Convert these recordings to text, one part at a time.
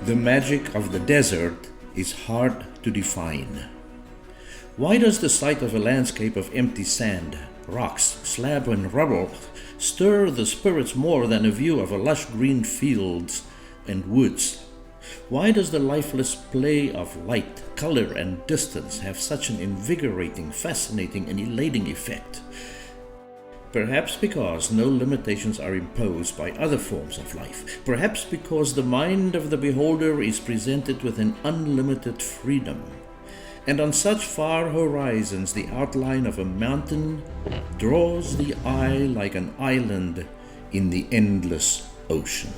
The magic of the desert is hard to define. Why does the sight of a landscape of empty sand, rocks, slab and rubble stir the spirits more than a view of a lush green fields and woods? Why does the lifeless play of light, color and distance have such an invigorating, fascinating and elating effect? Perhaps because no limitations are imposed by other forms of life. Perhaps because the mind of the beholder is presented with an unlimited freedom. And on such far horizons, the outline of a mountain draws the eye like an island in the endless ocean.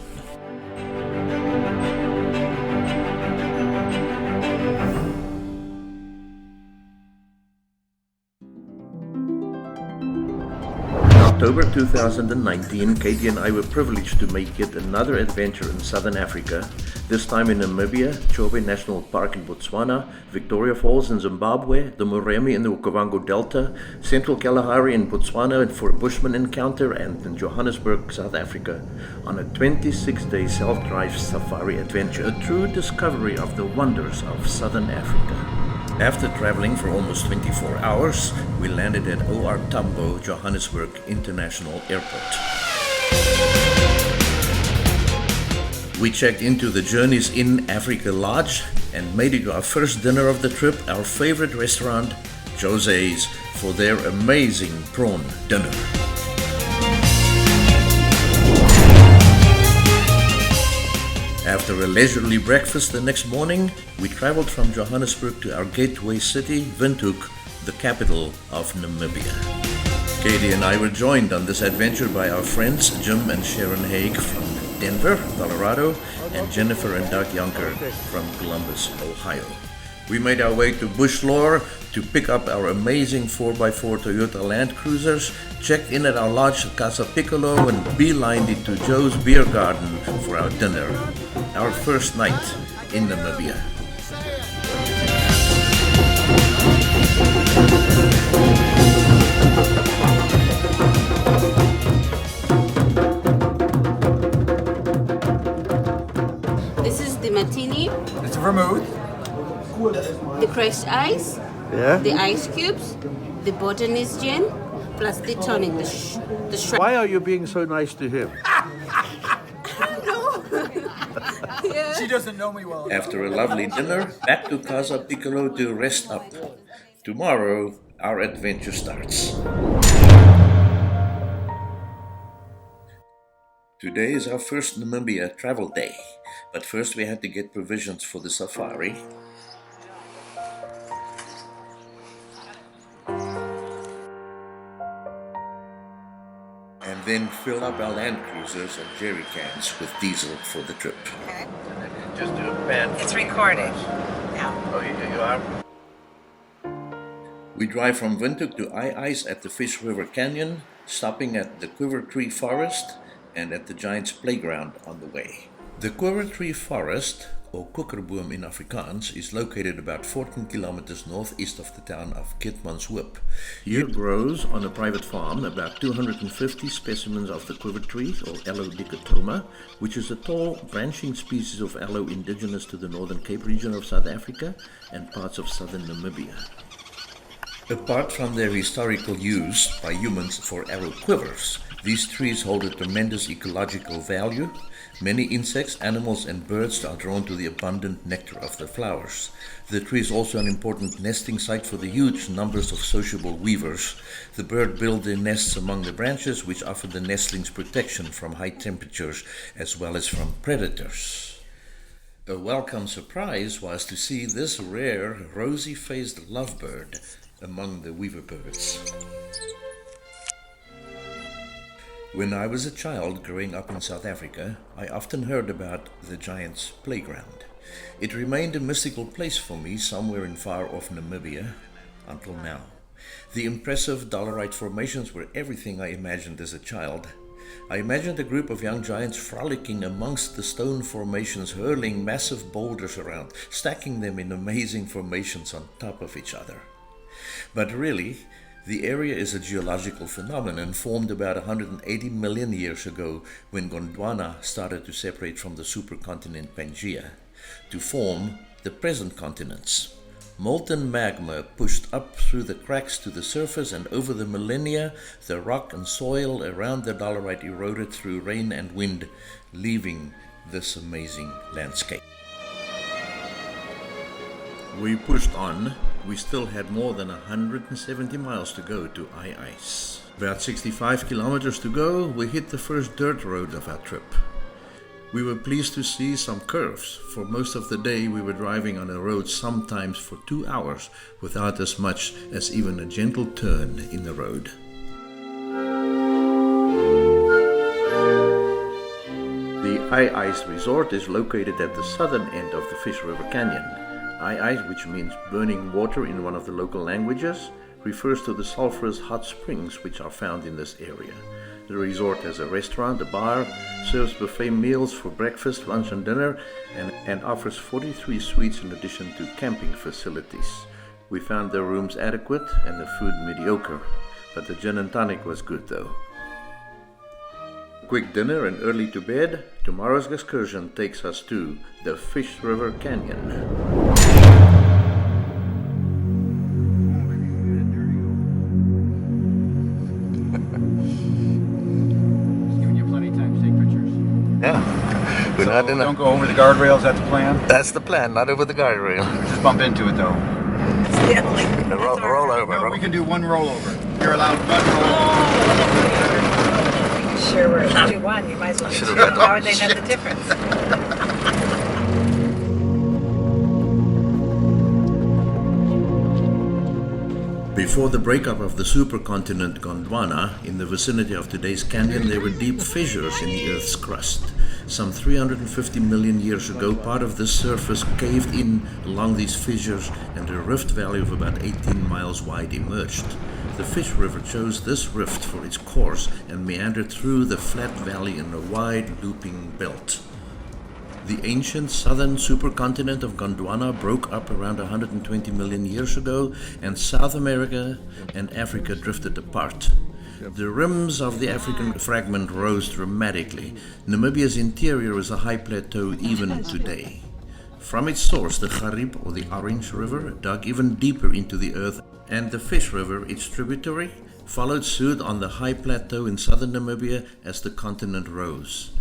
In October 2019, Katie and I were privileged to make yet another adventure in southern Africa, this time in Namibia, Chobe National Park in Botswana, Victoria Falls in Zimbabwe, the Moremi in the Okavango Delta, Central Kalahari in Botswana for a Bushman encounter, and in Johannesburg, South Africa, on a 26-day self-drive safari adventure, a true discovery of the wonders of southern Africa. After traveling for almost 24 hours, we landed at OR Tambo, Johannesburg International Airport. We checked into the Journeys Inn Africa Lodge and made it our first dinner of the trip, our favorite restaurant, Jose's, for their amazing prawn dinner. After a leisurely breakfast the next morning, we traveled from Johannesburg to our gateway city, Windhoek, the capital of Namibia. Katie and I were joined on this adventure by our friends Jim and Sharon Haag from Denver, Colorado, and Jennifer and Doug Yunker from Columbus, Ohio. We made our way to Bushlore to pick up our amazing 4x4 Toyota Land Cruisers, checked in at our lodge Casa Piccolo, and beelined it to Joe's Beer Garden for our dinner, our first night in Namibia. This is the martini, It's a vermouth. the crushed ice, the ice cubes, the botanist gin, plus the tonic, the shrimp. Why are you being so nice to him? Yeah. She doesn't know me well enough. After a lovely dinner, back to Casa Piccolo to rest up. Tomorrow, our adventure starts. Today is our first Namibia travel day, but first we had to get provisions for the safari. And then fill up our Land Cruisers and jerry cans with diesel for the trip. Okay. Just do a pan. It's recording. Yeah. Oh, you are? We drive from Windhoek to Ice at the Fish River Canyon, stopping at the Quiver Tree Forest and at the Giants Playground on the way. The Quiver Tree Forest, or Kokerboom in Afrikaans, is located about 14 kilometers northeast of the town of Keetmanshoop. Here grows on a private farm about 250 specimens of the quiver tree, or Aloe dichotoma, which is a tall, branching species of aloe indigenous to the Northern Cape region of South Africa and parts of southern Namibia. Apart from their historical use by humans for arrow quivers, these trees hold a tremendous ecological value. Many insects, animals and birds are drawn to the abundant nectar of the flowers. The tree is also an important nesting site for the huge numbers of sociable weavers. The birds build their nests among the branches, which offer the nestlings protection from high temperatures as well as from predators. A welcome surprise was to see this rare, rosy-faced lovebird among the weaver birds. When I was a child growing up in South Africa, I often heard about the Giants Playground. It remained a mystical place for me somewhere in far-off Namibia until now. The impressive dolerite formations were everything I imagined as a child. I imagined a group of young giants frolicking amongst the stone formations, hurling massive boulders around, stacking them in amazing formations on top of each other. But really, the area is a geological phenomenon formed about 180 million years ago when Gondwana started to separate from the supercontinent Pangaea. to form the present continents. Molten magma pushed up through the cracks to the surface, and over the millennia, the rock and soil around the dolerite eroded through rain and wind, leaving this amazing landscape. We pushed on. We still had more than 170 miles to go to ice. About 65 kilometers to go, we hit the first dirt road of our trip. We were pleased to see some curves. For most of the day we were driving on a road sometimes for 2 hours without as much as even a gentle turn in the road. The Ice Resort is located at the southern end of the Fish River Canyon. Ice, which means burning water in one of the local languages, refers to the sulfurous hot springs which are found in this area. The resort has a restaurant, a bar, serves buffet meals for breakfast, lunch and dinner, and offers 43 suites in addition to camping facilities. We found the rooms adequate and the food mediocre, but the gin and tonic was good though. Quick dinner and early to bed, tomorrow's excursion takes us to the Fish River Canyon. Don't go over the guardrails, that's the plan? That's the plan, not over the guardrail. Just bump into it though. Roll over. No, we can do one rollover. You're allowed one rollover. Sure, we're allowed to do one. You might as well do two. How would they know the difference? Before the breakup of the supercontinent Gondwana, in the vicinity of today's canyon, there were deep fissures in the Earth's crust. Some 350 million years ago, part of this surface caved in along these fissures, and a rift valley of about 18 miles wide emerged. The Fish River chose this rift for its course and meandered through the flat valley in a wide looping belt. The ancient southern supercontinent of Gondwana broke up around 120 million years ago, and South America and Africa drifted apart. The rims of the African fragment rose dramatically. Namibia's interior is a high plateau even today. From its source, the Garib, or the Orange River, dug even deeper into the earth, and the Fish River, its tributary, followed suit on the high plateau in southern Namibia as the continent rose.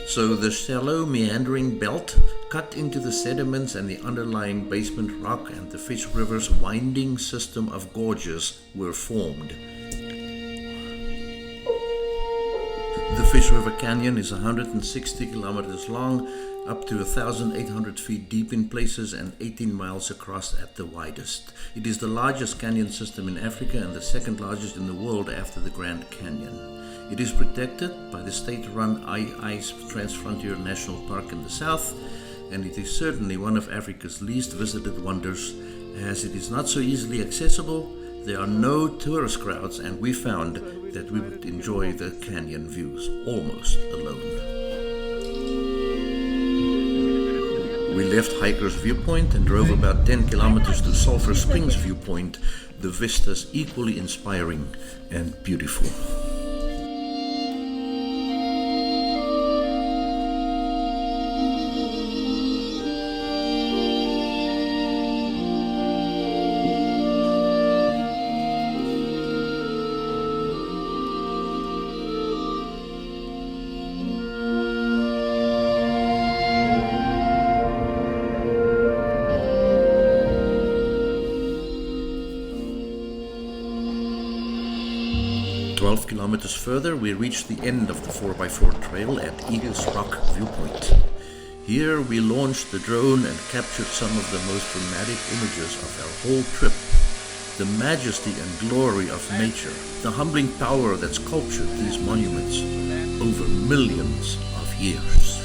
So the shallow meandering belt cut into the sediments and the underlying basement rock, and the Fish River's winding system of gorges were formed. The Fish River Canyon is 160 kilometers long, up to 1,800 feet deep in places, and 18 miles across at the widest. It is the largest canyon system in Africa and the second largest in the world after the Grand Canyon. It is protected by the state-run Ice Transfrontier National Park in the south, and it is certainly one of Africa's least visited wonders. As it is not so easily accessible, there are no tourist crowds, and we found that we would enjoy the canyon views almost alone. We left Hiker's Viewpoint and drove about 10 kilometers to Sulphur Springs Viewpoint, the vistas equally inspiring and beautiful. Kilometers further, we reached the end of the 4x4 trail at Eagles Rock Viewpoint. Here we launched the drone and captured some of the most dramatic images of our whole trip. The majesty and glory of nature, the humbling power that sculptured these monuments over millions of years.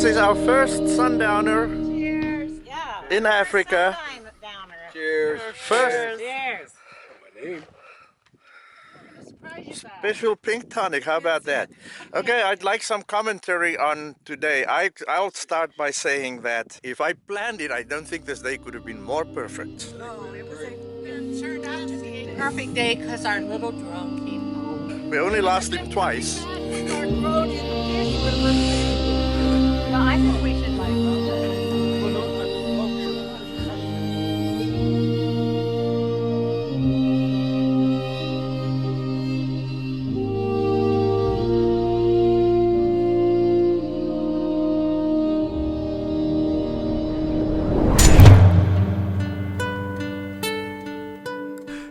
This is our first sundowner Yeah. in Africa. Cheers. First Cheers. special pink tonic. How about that? Okay, I'd like some commentary on today. I'll start by saying that if I planned it, I don't think this day could have been more perfect. It turned out to be a perfect day because our little drone came home. We only lost him twice. No, I think we should like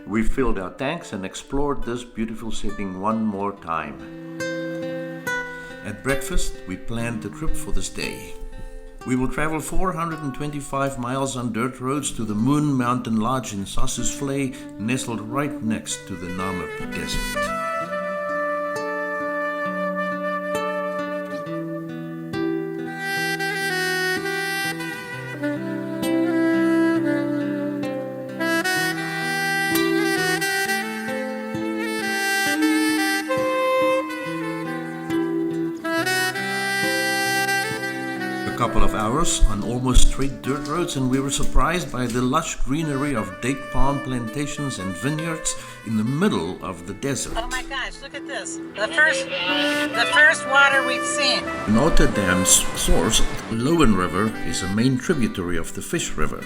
We filled our tanks and explored this beautiful setting one more time. At breakfast, we planned the trip for this day. We will travel 425 miles on dirt roads to the Moon Mountain Lodge in Sossusvlei, nestled right next to the Namibia Desert. A couple of hours on almost straight dirt roads, and we were surprised by the lush greenery of date palm plantations and vineyards in the middle of the desert. Oh my gosh, look at this. The first water we've seen. Notre Dam's source, Lowen River, is a main tributary of the Fish River.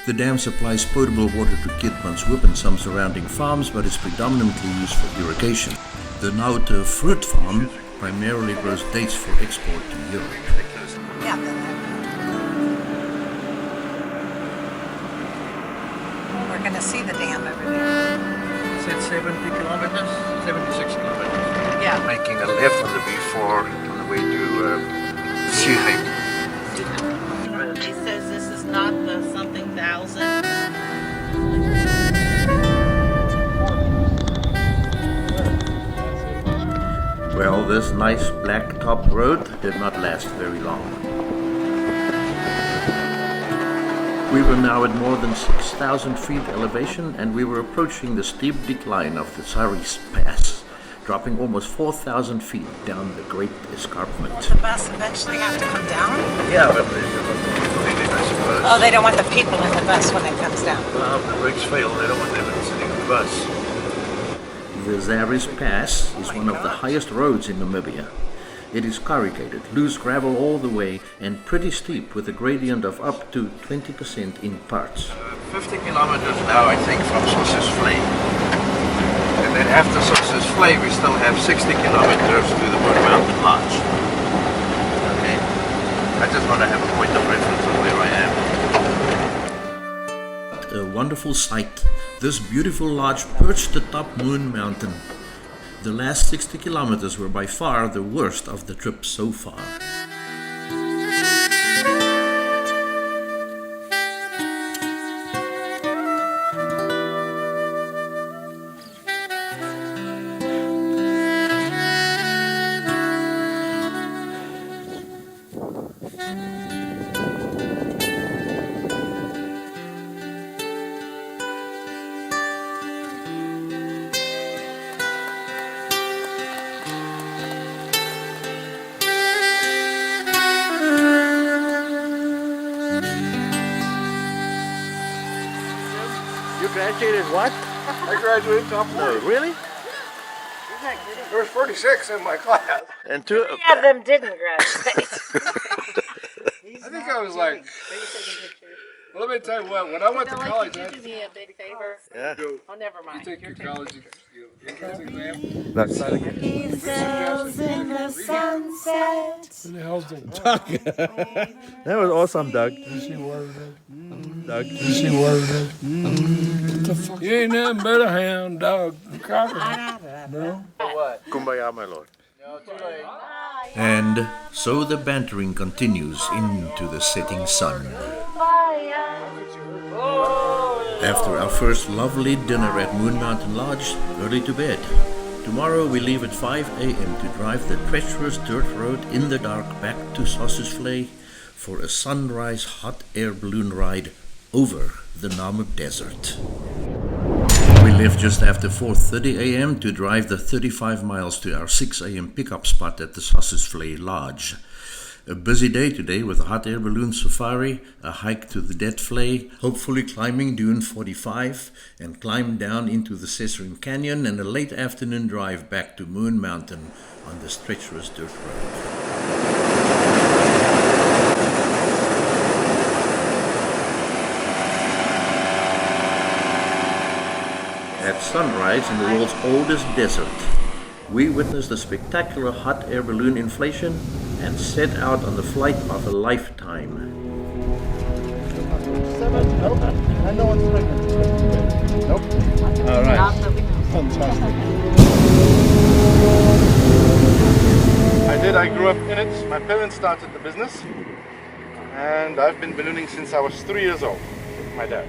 The dam supplies potable water to Keetmanshoop and some surrounding farms, but is predominantly used for irrigation. The Naute fruit farm primarily grows dates for export to Europe. Yeah. We're going to see the dam over there. Is it 70 kilometers? 76 kilometers. Yeah. Making a left on the B4 on the way to Seeheim. He says this is not the something thousand. Well, this nice black top road did not last very long. We were now at more than 6,000 feet elevation, and we were approaching the steep decline of the Saris Pass, dropping almost 4,000 feet down the Great Escarpment. The bus eventually have to come down? Yeah, but they don't want the people in it, I suppose. Oh, they don't want the people in the bus when it comes down. Well, if the brakes fail, they don't want them sitting in the bus. The Zaris Pass is one of the highest roads in Namibia. It is corrugated, loose gravel all the way, and pretty steep with a gradient of up to 20% in parts. 50 kilometers now, I think, from Sossusvlei. And then after Sossusvlei, we still have 60 kilometers to the Moon Mountain Lodge. Okay. I just want to have a point of reference on where I am. A wonderful sight. This beautiful lodge perched atop Moon Mountain. The last 60 kilometers were by far the worst of the trip so far. You graduated what? I graduated top 40. No, really? There was 46 in my class. And two. Many of them didn't graduate. I think I was like, well, let me tell you what, when I went to college, I had to me a big favor. Yeah. go, Oh, never you mind. take your college entrance exam. That's He sails in the sunset. Who the hell's the That was awesome, Doug. You see where it is? Doug. You see where it is? What the fuck? You ain't nothing but a hound dog. No? Kumbaya, my lord. And so the bantering continues into the setting sun. After our first lovely dinner at Moon Mountain Lodge, early to bed. Tomorrow we leave at 5 a.m. to drive the treacherous dirt road in the dark back to Sossusvlei for a sunrise hot air balloon ride over the Namib Desert. We left just after 4:30 a.m. to drive the 35 miles to our 6 a.m. pickup spot at the Sossusvlei Lodge. A busy day today with a hot air balloon safari, a hike to the Detvlei, hopefully climbing Dune 45, and climb down into the Sesrim Canyon, and a late afternoon drive back to Moon Mountain on the treacherous dirt road. At sunrise in the world's oldest desert, we witnessed a spectacular hot air balloon inflation and set out on the flight of a lifetime. And no one's pregnant. Nope. All right. Fantastic. I grew up in it. My parents started the business. And I've been ballooning since I was 3 years old with my dad.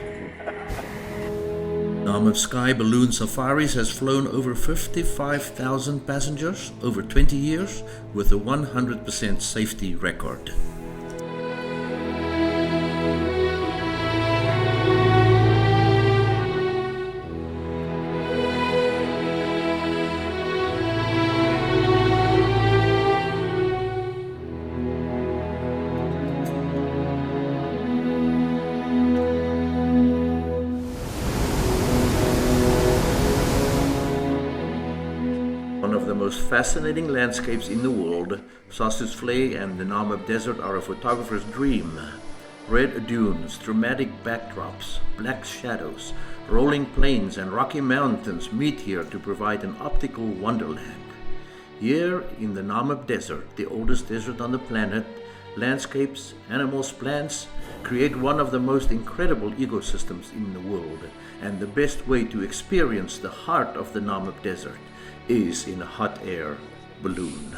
Namib Sky Balloon Safaris has flown over 55,000 passengers over 20 years with a 100% safety record. One of the most fascinating landscapes in the world, Sossusvlei and the Namib Desert are a photographer's dream. Red dunes, dramatic backdrops, black shadows, rolling plains and rocky mountains meet here to provide an optical wonderland. Here in the Namib Desert, the oldest desert on the planet, landscapes, animals, plants create one of the most incredible ecosystems in the world, and the best way to experience the heart of the Namib Desert is in a hot air balloon.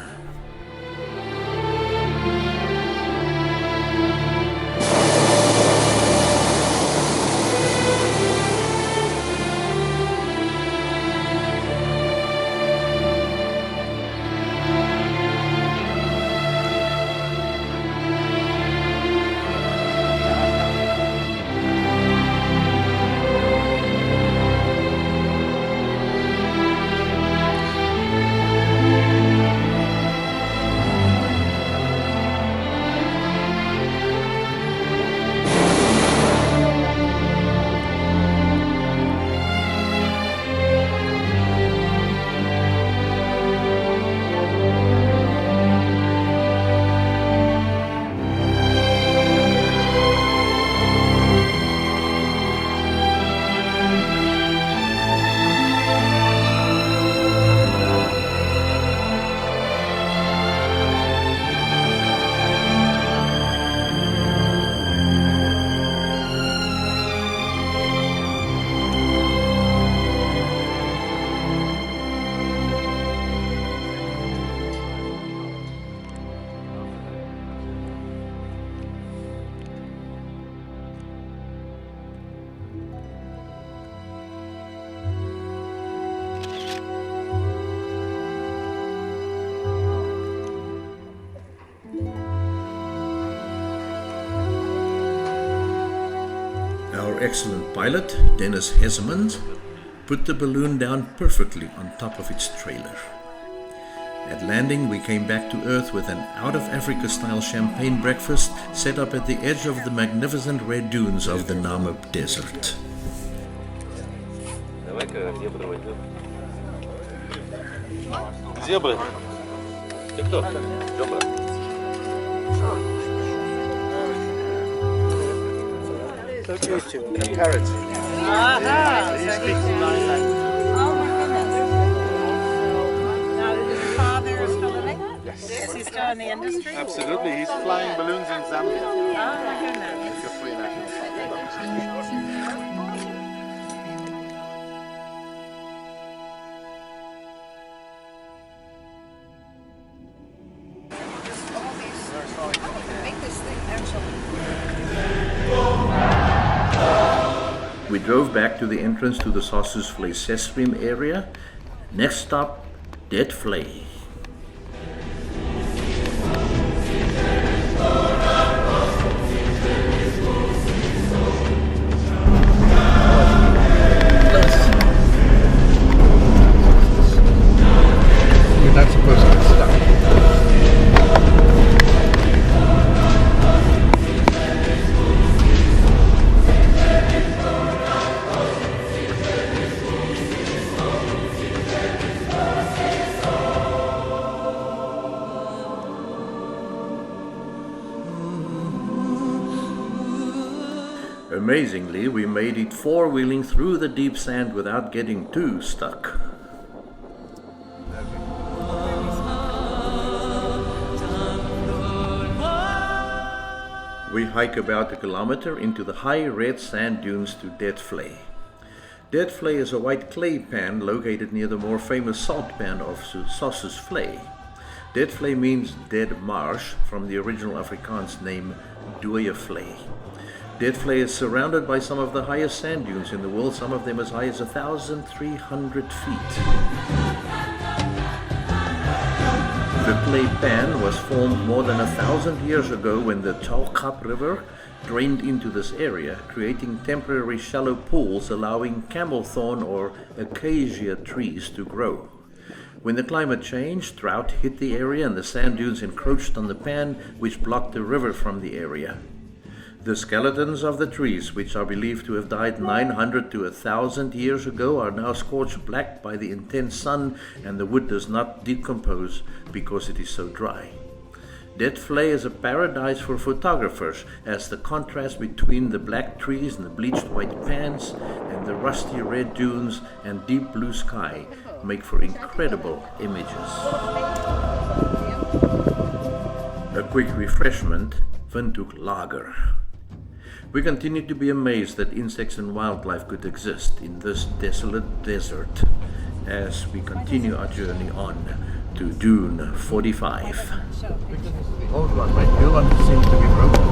Our excellent pilot, Dennis Hessemans, put the balloon down perfectly on top of its trailer. At landing, we came back to Earth with an out-of-Africa-style champagne breakfast set up at the edge of the magnificent red dunes of the Namib Desert. So used to it. Parrots. Aha! He speaks my language. Oh my goodness. Now, is his father still living? Yes. Is he still in the industry? Absolutely. He's flying balloons in Zambia. Oh my goodness. It's a free national park. We drove back to the entrance to the Sossusvlei Sesrim area. Next stop, Detvlei. not supposed to get stuck. Amazingly, we made it four-wheeling through the deep sand without getting too stuck. We hike about a kilometer into the high red sand dunes to Dead Vlei. Dead Vlei is a white clay pan located near the more famous salt pan of Sossusvlei. Dead Vlei means dead marsh from the original Afrikaans name Dooie Vlei. Dead Vlei is surrounded by some of the highest sand dunes in the world, some of them as high as 1,300 feet. The clay pan was formed more than 1,000 years ago when the Chobe River drained into this area, creating temporary shallow pools allowing camel thorn or acacia trees to grow. When the climate changed, drought hit the area and the sand dunes encroached on the pan, which blocked the river from the area. The skeletons of the trees, which are believed to have died 900 to 1,000 years ago, are now scorched black by the intense sun, and the wood does not decompose because it is so dry. Dead Vlei is a paradise for photographers, as the contrast between the black trees and the bleached white pans and the rusty red dunes and deep blue sky make for incredible images. A quick refreshment, Windhoek Lager. We continue to be amazed that insects and wildlife could exist in this desolate desert as we continue our journey on to Dune 45. The old one, my new one seems to be broken.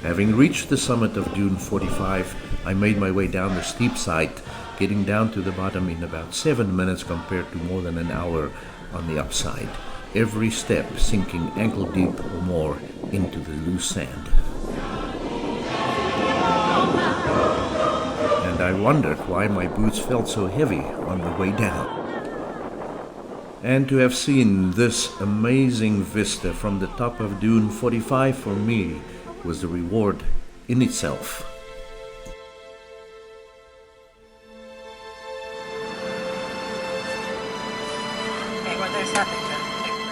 Having reached the summit of Dune 45, I made my way down the steep side, getting down to the bottom in about 7 minutes compared to more than an hour on the upside, every step sinking ankle deep or more into the loose sand. And I wondered why my boots felt so heavy on the way down. And to have seen this amazing vista from the top of Dune 45 for me was the reward in itself. Okay, well, there's nothing to take a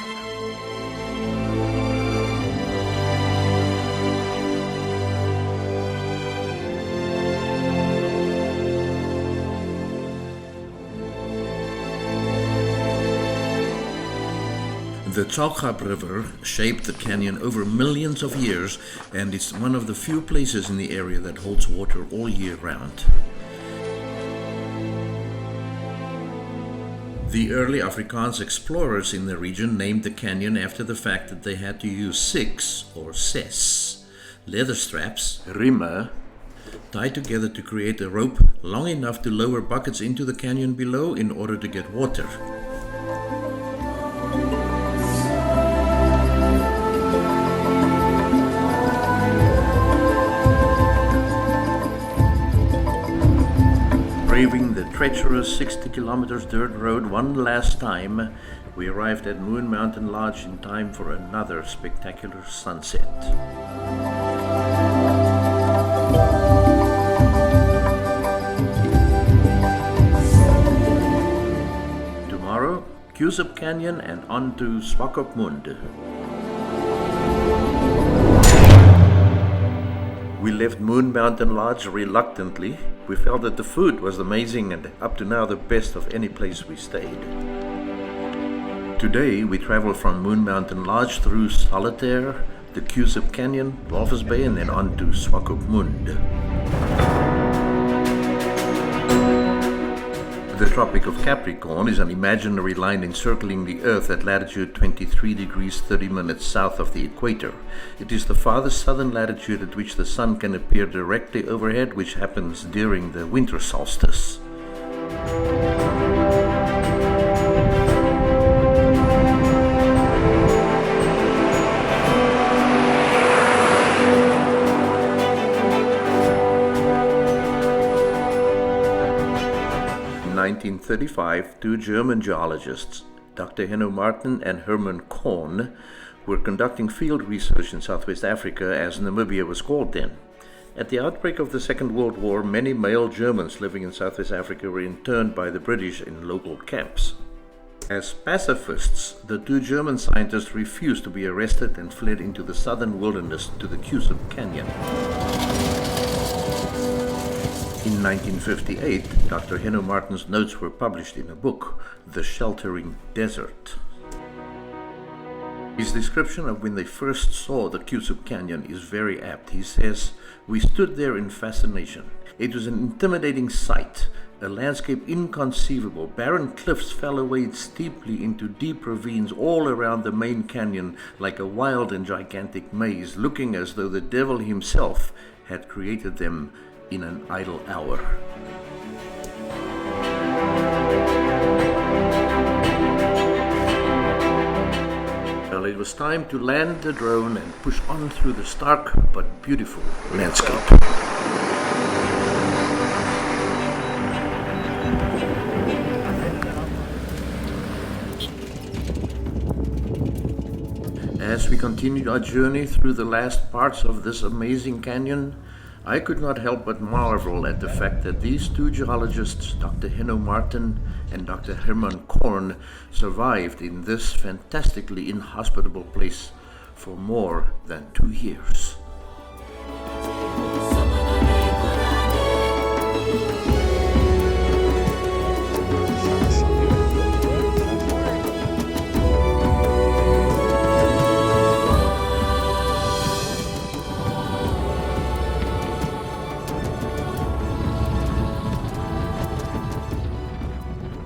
The Chobe River shaped the canyon over millions of years, and it's one of the few places in the area that holds water all year round. The early Afrikaans explorers in the region named the canyon after the fact that they had to use 6 or ses leather straps, riemen, tied together to create a rope long enough to lower buckets into the canyon below in order to get water. Braving the treacherous 60 kilometers dirt road one last time, we arrived at Moon Mountain Lodge in time for another spectacular sunset. Tomorrow, Kusop Canyon and on to Swakopmund. left Moon Mountain Lodge reluctantly. We felt that the food was amazing and up to now the best of any place we stayed. Today we travel from Moon Mountain Lodge through Solitaire, the Chobe Canyon, Walvis Bay, and then on to Swakopmund. The Tropic of Capricorn is an imaginary line encircling the Earth at latitude 23 degrees 30 minutes south of the equator. It is the farthest southern latitude at which the sun can appear directly overhead, which happens during the winter solstice. In 1935, two German geologists, Dr. Henno Martin and Herman Korn, were conducting field research in Southwest Africa, as Namibia was called then. At the outbreak of the Second World War, many male Germans living in Southwest Africa were interned by the British in local camps. As pacifists, the two German scientists refused to be arrested and fled into the southern wilderness to the Chobe Canyon. In 1958, Dr. Henno Martin's notes were published in a book, The Sheltering Desert. His description of when they first saw the Chobe Canyon is very apt. He says, "We stood there in fascination. It was an intimidating sight, a landscape inconceivable. Barren cliffs fell away steeply into deep ravines all around the main canyon like a wild and gigantic maze, looking as though the devil himself had created them in an idle hour." Well, it was time to land the drone and push on through the stark but beautiful landscape. As we continued our journey through the last parts of this amazing canyon, I could not help but marvel at the fact that these two geologists, Dr. Henno Martin and Dr. Herman Korn, survived in this fantastically inhospitable place for more than 2 years.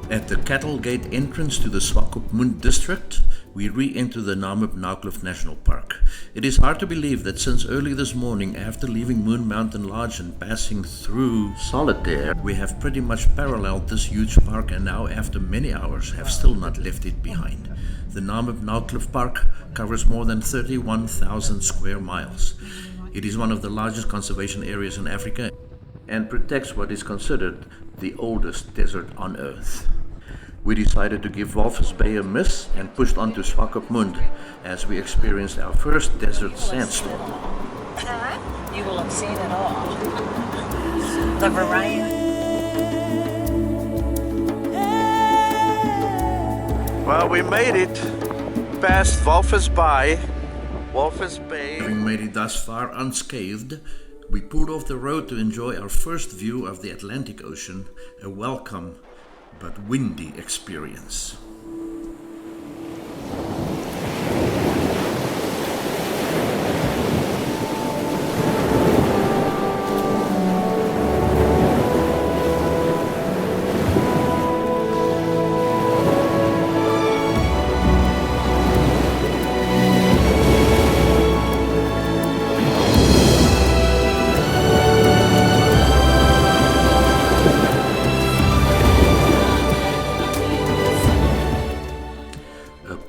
At the Cattle Gate entrance to the Swakopmund district, we re-enter the Namibia National Park. It is hard to believe that since early this morning, after leaving Moon Mountain Lodge and passing through Solitaire, we have pretty much paralleled this huge park, and now after many hours have still not left it behind. The Namibia Park covers more than 31,000 square miles. It is one of the largest conservation areas in Africa and protects what is considered the oldest desert on Earth. We decided to give Walvis Bay a miss and pushed on to Swakopmund as we experienced our first desert sandstorm. You will have seen it all. The variety. Well, we made it past Walvis Bay. Having made it thus far unscathed, we pulled off the road to enjoy our first view of the Atlantic Ocean, a welcome but windy experience.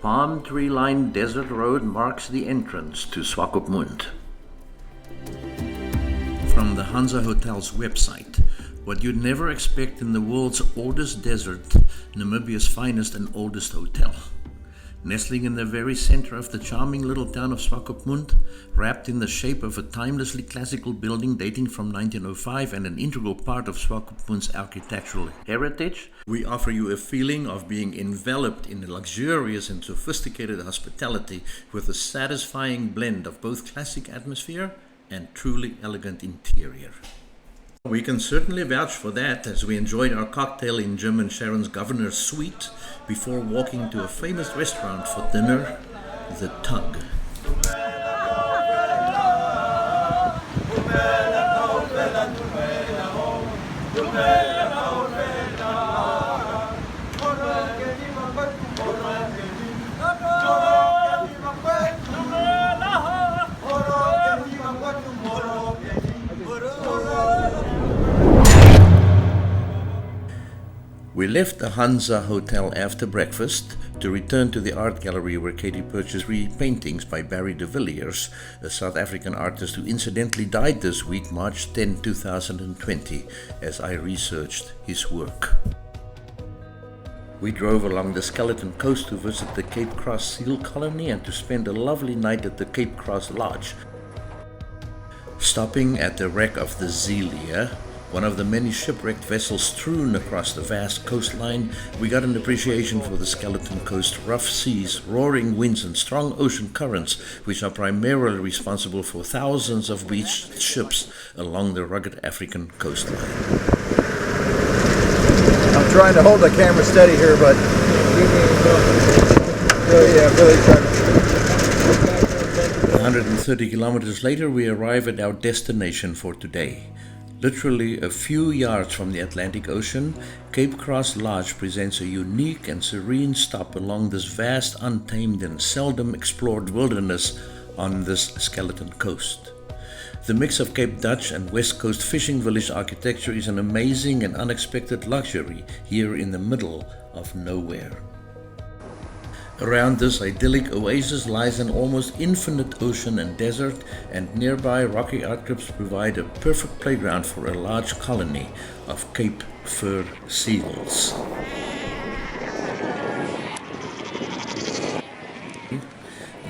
Palm tree-lined desert road marks the entrance to Swakopmund. From the Hansa Hotel's website, what you'd never expect in the world's oldest desert, Namibia's finest and oldest hotel. Nestling in the very center of the charming little town of Swakopmund, wrapped in the shape of a timelessly classical building dating from 1905 and an integral part of Swakopmund's architectural heritage, we offer you a feeling of being enveloped in a luxurious and sophisticated hospitality with a satisfying blend of both classic atmosphere and truly elegant interior. We can certainly vouch for that, as we enjoyed our cocktail in Jim and Sharon's Governor's Suite before walking to a famous restaurant for dinner, the Tug. We left the Hansa Hotel after breakfast to return to the art gallery where Katie purchased three paintings by Barry de Villiers, a South African artist who incidentally died this week, March 10, 2020, as I researched his work. We drove along the Skeleton Coast to visit the Cape Cross Seal Colony and to spend a lovely night at the Cape Cross Lodge, stopping at the wreck of the Zelia, one of the many shipwrecked vessels strewn across the vast coastline. We got an appreciation for the Skeleton Coast rough seas, roaring winds and strong ocean currents, which are primarily responsible for thousands of beached ships along the rugged African coastline. I'm trying to hold the camera steady here, but really trying to. 130 kilometers later, we arrive at our destination for today. Literally a few yards from the Atlantic Ocean, Cape Cross Lodge presents a unique and serene stop along this vast, untamed and seldom explored wilderness on this Skeleton Coast. The mix of Cape Dutch and West Coast fishing village architecture is an amazing and unexpected luxury here in the middle of nowhere. Around this idyllic oasis lies an almost infinite ocean and desert, and nearby rocky outcrops provide a perfect playground for a large colony of Cape fur seals.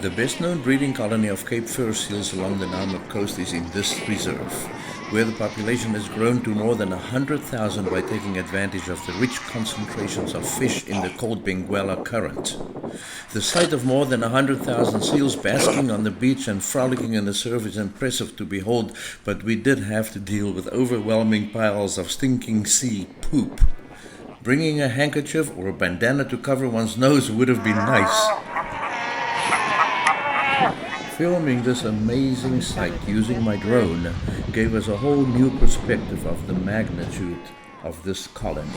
The best-known breeding colony of Cape fur seals along the Namibia coast is in this reserve, where the population has grown to more than 100,000 by taking advantage of the rich concentrations of fish in the cold Benguela current. The sight of more than 100,000 seals basking on the beach and frolicking in the surf is impressive to behold, but we did have to deal with overwhelming piles of stinking sea poop. Bringing a handkerchief or a bandana to cover one's nose would have been nice. Filming this amazing sight using my drone gave us a whole new perspective of the magnitude of this colony.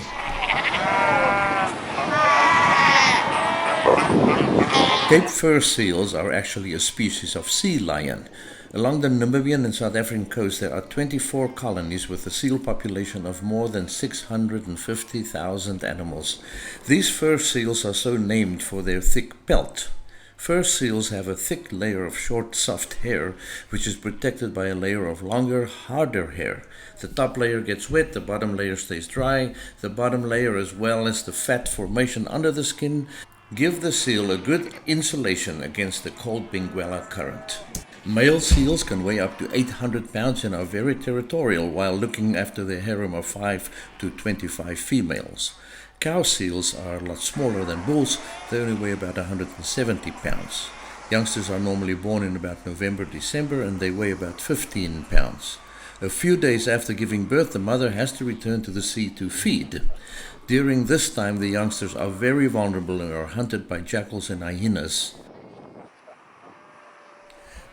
Cape fur seals are actually a species of sea lion. Along the Namibian and South African coast there are 24 colonies with a seal population of more than 650,000 animals. These fur seals are so named for their thick pelt. Fur seals have a thick layer of short, soft hair, which is protected by a layer of longer, harder hair. The top layer gets wet, the bottom layer stays dry. The bottom layer, as well as the fat formation under the skin, give the seal a good insulation against the cold Benguela current. Male seals can weigh up to 800 pounds and are very territorial while looking after their harem of 5 to 25 females. Cow seals are a lot smaller than bulls. They only weigh about 170 pounds. Youngsters are normally born in about November, December, and they weigh about 15 pounds. A few days after giving birth, the mother has to return to the sea to feed. During this time, the youngsters are very vulnerable and are hunted by jackals and hyenas.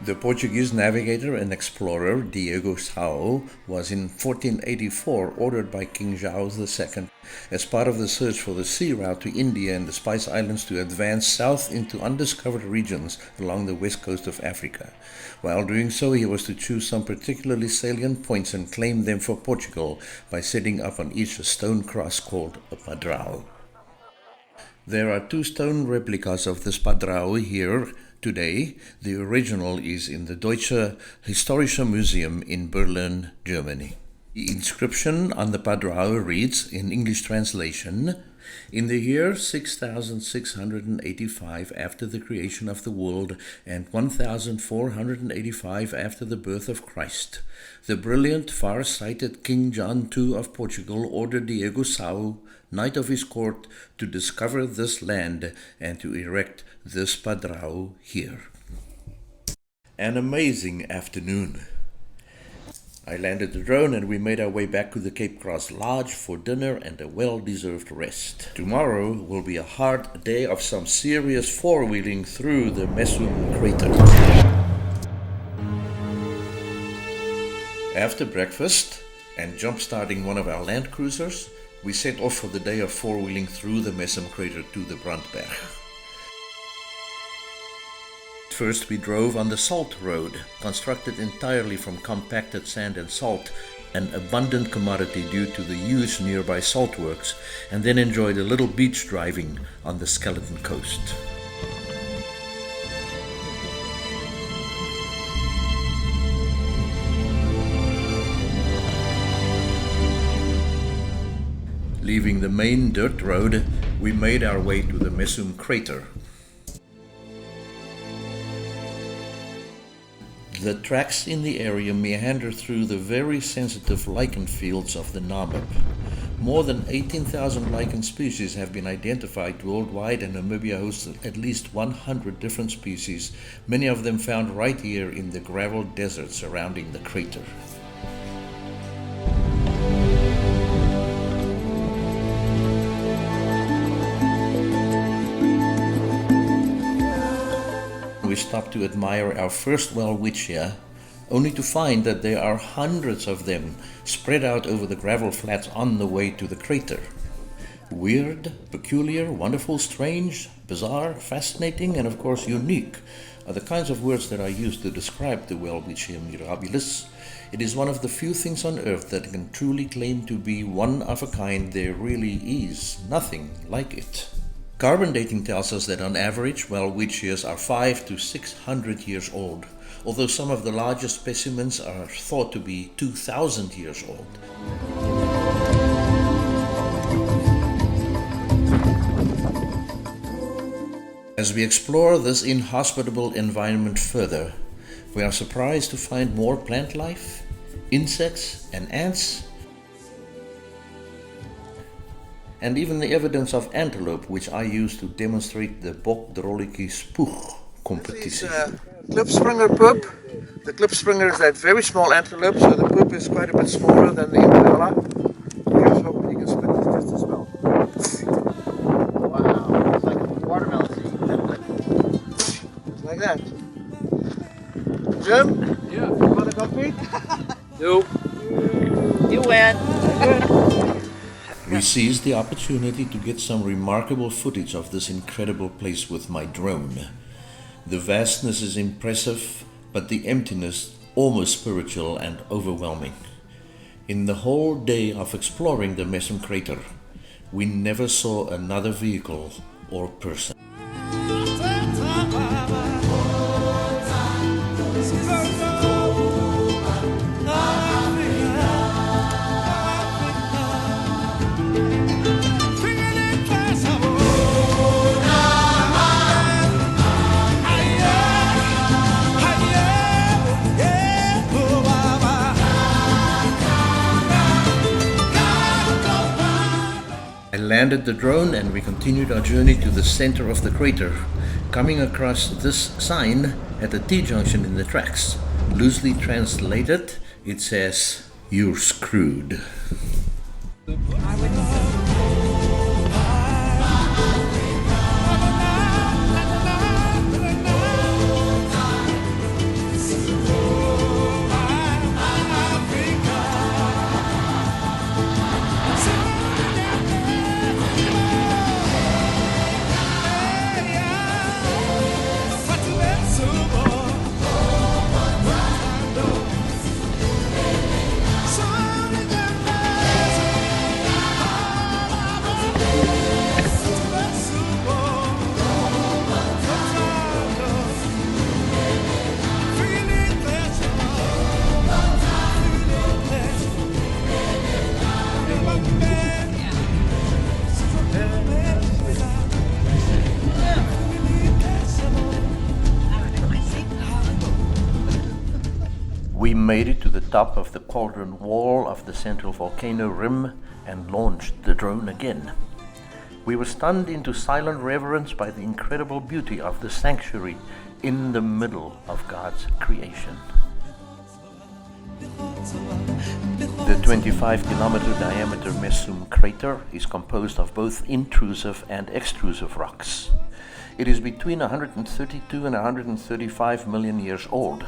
The Portuguese navigator and explorer Diego Sao was in 1484 ordered by King João II as part of the search for the sea route to India and the Spice Islands to advance south into undiscovered regions along the west coast of Africa. While doing so, he was to choose some particularly salient points and claim them for Portugal by setting up on each a stone cross called a padrao. There are 2 stone replicas of this padrao here today. The original is in the Deutsche Historische Museum in Berlin, Germany. The inscription on the padrao reads, in English translation, "In the year 6685 after the creation of the world and 1485 after the birth of Christ, the brilliant, far-sighted King John II of Portugal ordered Diego Sao, knight of his court, to discover this land and to erect this padrao here." An amazing afternoon. I landed the drone and we made our way back to the Cape Cross Lodge for dinner and a well-deserved rest. Tomorrow will be a hard day of some serious four-wheeling through the Mesum crater. After breakfast and jump-starting one of our land cruisers, we set off for the day of four-wheeling through the Mesum crater to the Brandberg. First, we drove on the salt road, constructed entirely from compacted sand and salt, an abundant commodity due to the huge nearby salt works, and then enjoyed a little beach driving on the Skeleton Coast. Leaving the main dirt road, we made our way to the Mesum crater. The tracks in the area meander through the very sensitive lichen fields of the Namib. More than 18,000 lichen species have been identified worldwide, and Namibia hosts at least 100 different species, many of them found right here in the gravel desert surrounding the crater. We stopped to admire our first welwitschia, only to find that there are hundreds of them spread out over the gravel flats on the way to the crater. Weird, peculiar, wonderful, strange, bizarre, fascinating, and of course unique are the kinds of words that I use to describe the welwitschia mirabilis. It is one of the few things on earth that can truly claim to be one of a kind. There really is nothing like it. Carbon dating tells us that on average, welwitchias are 500 to 600 years old, although some of the largest specimens are thought to be 2,000 years old. As we explore this inhospitable environment further, we are surprised to find more plant life, insects and ants, and even the evidence of antelope, which I use to demonstrate the bokdrolletjie spoeg competition. This is klipspringer poop. The klipspringer is that very small antelope, so the poop is quite a bit smaller than the impala. Here's hoping you can split this just as well. Wow, it's like a watermelon seed. Like that. Jim? Yeah. You want to compete? Nope. You win. We seized the opportunity to get some remarkable footage of this incredible place with my drone. The vastness is impressive, but the emptiness almost spiritual and overwhelming. In the whole day of exploring the Mesum crater, we never saw another vehicle or person. I landed the drone and we continued our journey to the center of the crater, coming across this sign at the T-junction in the tracks. Loosely translated, it says, "You're screwed." We made it to the top of the cauldron wall of the central volcano rim and launched the drone again. We were stunned into silent reverence by the incredible beauty of the sanctuary in the middle of God's creation. 25-kilometer diameter Mesum crater is composed of both intrusive and extrusive rocks. It is between 132 and 135 million years old.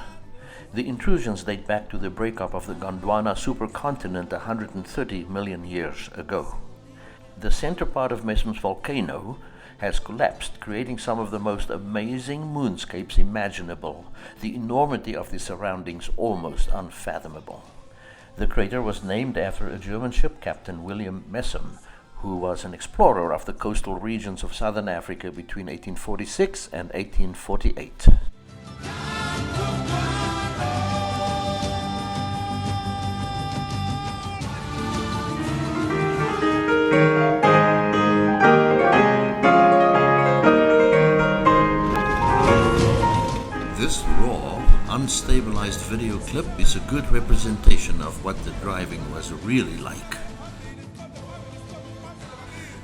The intrusions date back to the breakup of the Gondwana supercontinent 130 million years ago. The center part of Mesum's volcano has collapsed, creating some of the most amazing moonscapes imaginable, the enormity of the surroundings almost unfathomable. The crater was named after a German ship captain, William Mesum, who was an explorer of the coastal regions of southern Africa between 1846 and 1848. This raw, unstabilized video clip is a good representation of what the driving was really like.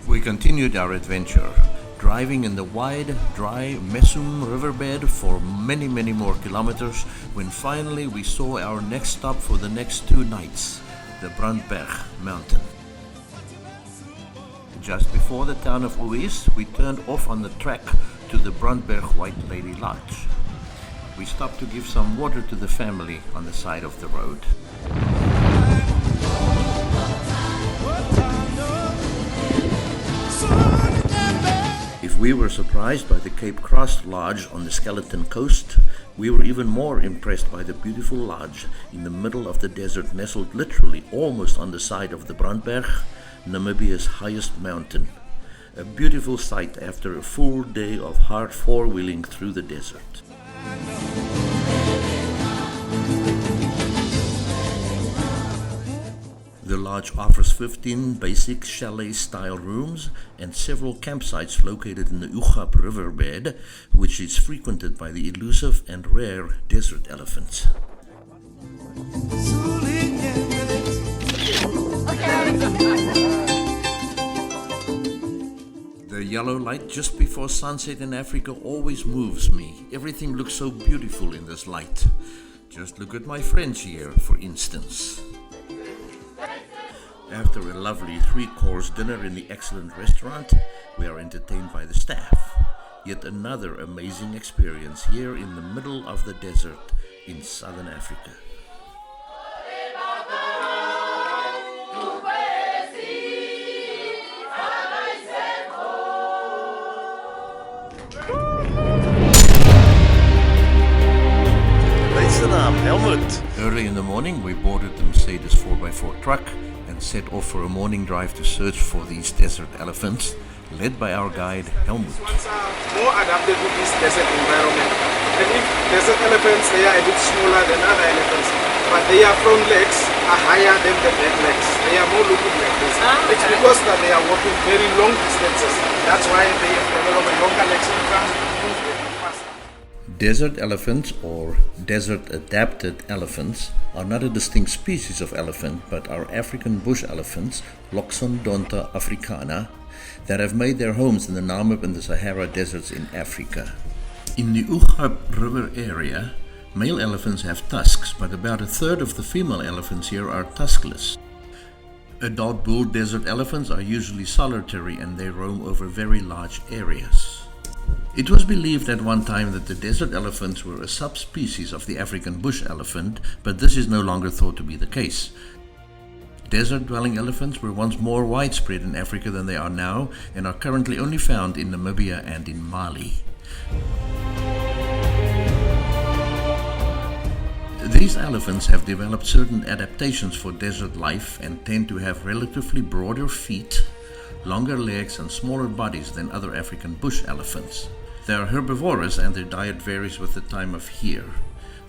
We continued our adventure, driving in the wide, dry Mesum riverbed for many more kilometers, when finally we saw our next stop for the next 2 nights, the Brandberg mountain. Just before the town of Uys, we turned off on the track to the Brandberg White Lady Lodge. We stopped to give some water to the family on the side of the road. If we were surprised by the Cape Cross Lodge on the Skeleton Coast, we were even more impressed by the beautiful lodge in the middle of the desert, nestled literally almost on the side of the Brandberg, Namibia's highest mountain. A beautiful sight after a full day of hard four-wheeling through the desert. The lodge offers 15 basic chalet-style rooms and several campsites located in the Ugab riverbed, which is frequented by the elusive and rare desert elephants. The yellow light just before sunset in Africa always moves me. Everything looks so beautiful in this light. Just look at my French here, for instance. After a lovely 3-course dinner in the excellent restaurant, we are entertained by the staff. Yet another amazing experience here in the middle of the desert in southern Africa. Early in the morning, we boarded the Mercedes 4x4 truck and set off for a morning drive to search for these desert elephants, led by our guide Helmut. More adapted to this desert environment. And if desert elephants, they are a bit smaller than other elephants, but their front legs are higher than the back legs. They are more looking like this. It's because that they are walking very long distances. That's why they develop a longer legs in front to move very faster. Desert elephants, or desert-adapted elephants, are not a distinct species of elephant, but are African bush elephants, Loxodonta africana, that have made their homes in the Namib and the Sahara deserts in Africa. In the Ugab River area, male elephants have tusks, but about a third of the female elephants here are tuskless. Adult bull desert elephants are usually solitary and they roam over very large areas. It was believed at one time that the desert elephants were a subspecies of the African bush elephant, but this is no longer thought to be the case. Desert-dwelling elephants were once more widespread in Africa than they are now, and are currently only found in Namibia and in Mali. These elephants have developed certain adaptations for desert life and tend to have relatively broader feet, longer legs and smaller bodies than other African bush elephants. They are herbivorous and their diet varies with the time of year.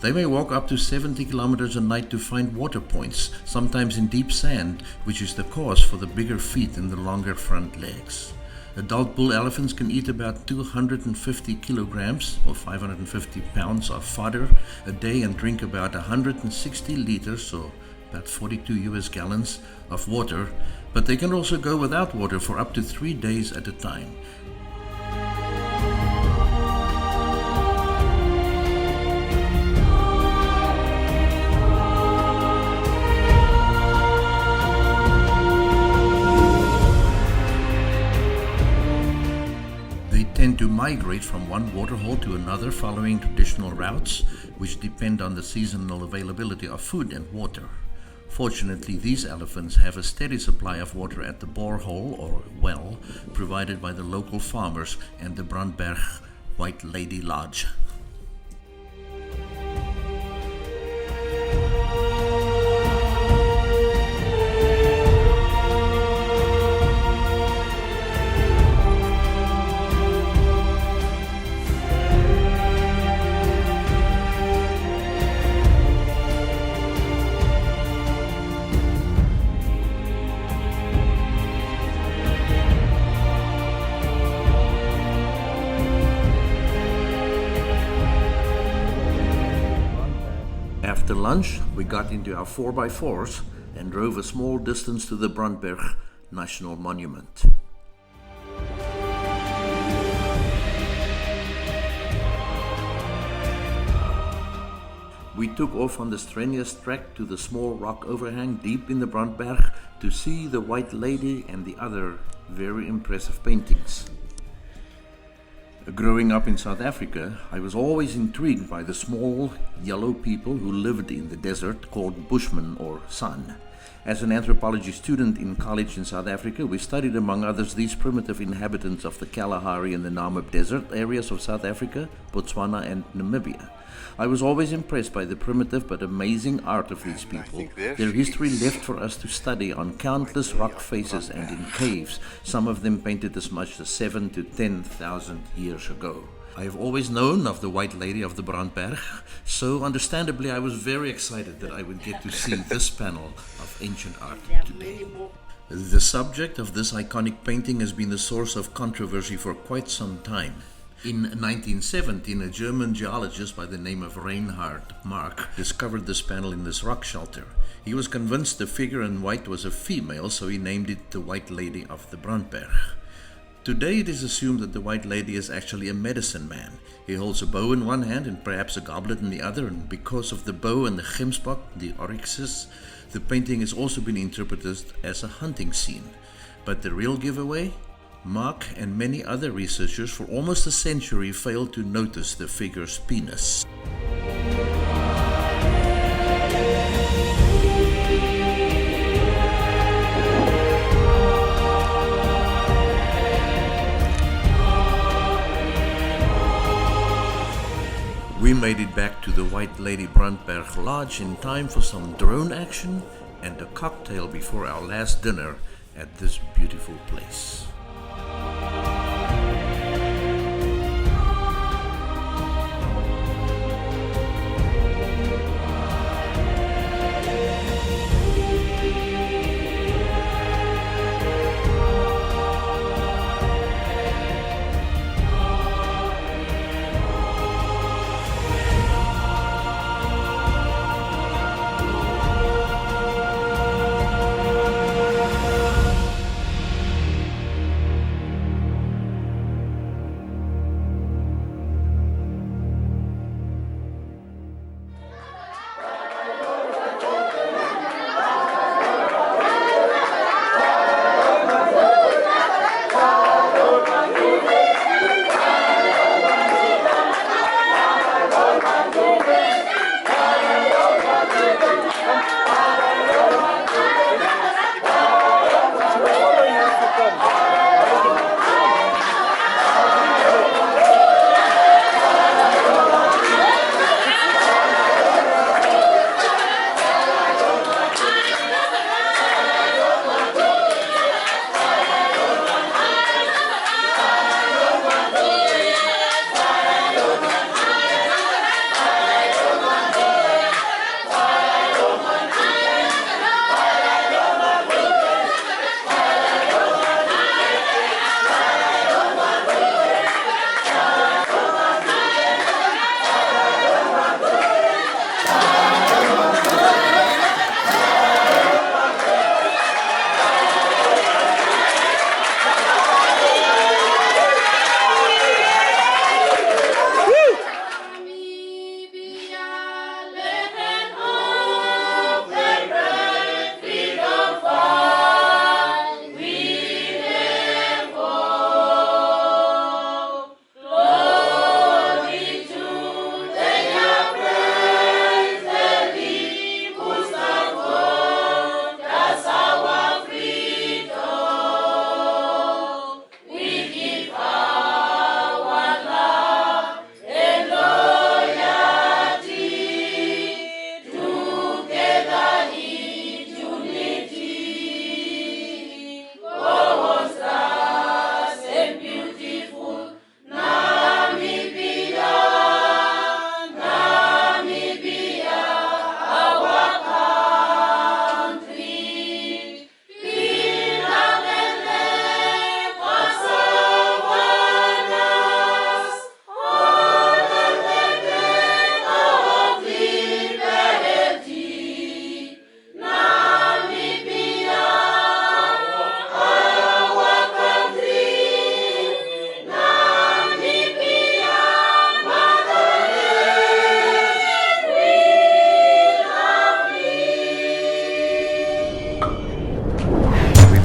They may walk up to 70 kilometers a night to find water points, sometimes in deep sand, which is the cause for the bigger feet and the longer front legs. Adult bull elephants can eat about 250 kilograms or 550 pounds of fodder a day and drink about 160 liters or about 42 US gallons of water, but they can also go without water for up to 3 days at a time. migrate from one waterhole to another following traditional routes, which depend on the seasonal availability of food and water. Fortunately, these elephants have a steady supply of water at the borehole or well provided by the local farmers and the Brandberg White Lady Lodge. After lunch, we got into our 4x4s and drove a small distance to the Brandberg National Monument. We took off on the strenuous trek to the small rock overhang deep in the Brandberg to see the White Lady and the other very impressive paintings. Growing up in South Africa, I was always intrigued by the small, yellow people who lived in the desert called Bushman or San. As an anthropology student in college in South Africa, we studied among others these primitive inhabitants of the Kalahari and the Namib desert areas of South Africa, Botswana and Namibia. I was always impressed by the primitive but amazing art of these people, their history left for us to study on countless rock faces and in caves, some of them painted as much as 7,000 to 10,000 years ago. I have always known of the White Lady of the Brandberg, so understandably I was very excited that I would get to see this panel of ancient art today. The subject of this iconic painting has been the source of controversy for quite some time. In 1917, a German geologist by the name of Reinhard Mark discovered this panel in this rock shelter. He was convinced the figure in white was a female, so he named it the White Lady of the Brandberg. Today it is assumed that the White Lady is actually a medicine man. He holds a bow in one hand and perhaps a goblet in the other, and because of the bow and the gemsbok, the oryxes, the painting has also been interpreted as a hunting scene. But the real giveaway? Mark and many other researchers for almost a century failed to notice the figure's penis. We made it back to the White Lady Brandberg Lodge in time for some drone action and a cocktail before our last dinner at this beautiful place.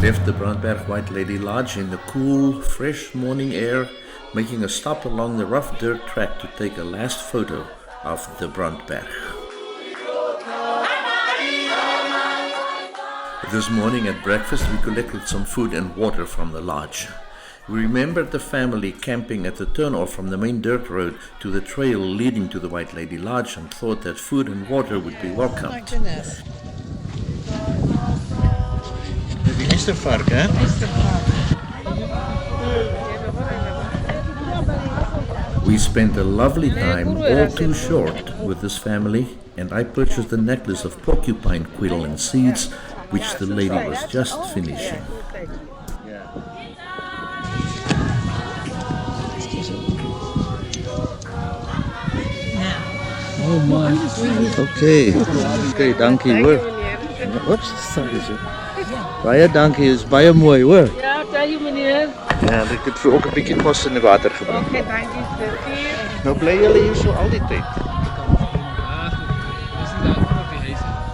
left the Brandberg White Lady Lodge in the cool, fresh morning air, making a stop along the rough dirt track to take a last photo of the Brandberg. This morning at breakfast, we collected some food and water from the lodge. We remembered the family camping at the turnoff from the main dirt road to the trail leading to the White Lady Lodge and thought that food and water would be welcomed. Oh my goodness. The Easter Park, eh? We spent a lovely time, all too short, with this family, and I purchased a necklace of porcupine quill and seeds, which the lady was just finishing. Oh my. Okay, dankie hoor. Oeps, sorry so. Baie dankie, is baie mooi hoor. Ja, dankie meneer. Ja, ek het vir ook 'n bietjie kos in die water gebring. Okay, dankie vir Nou bly julle hier so al die tyd.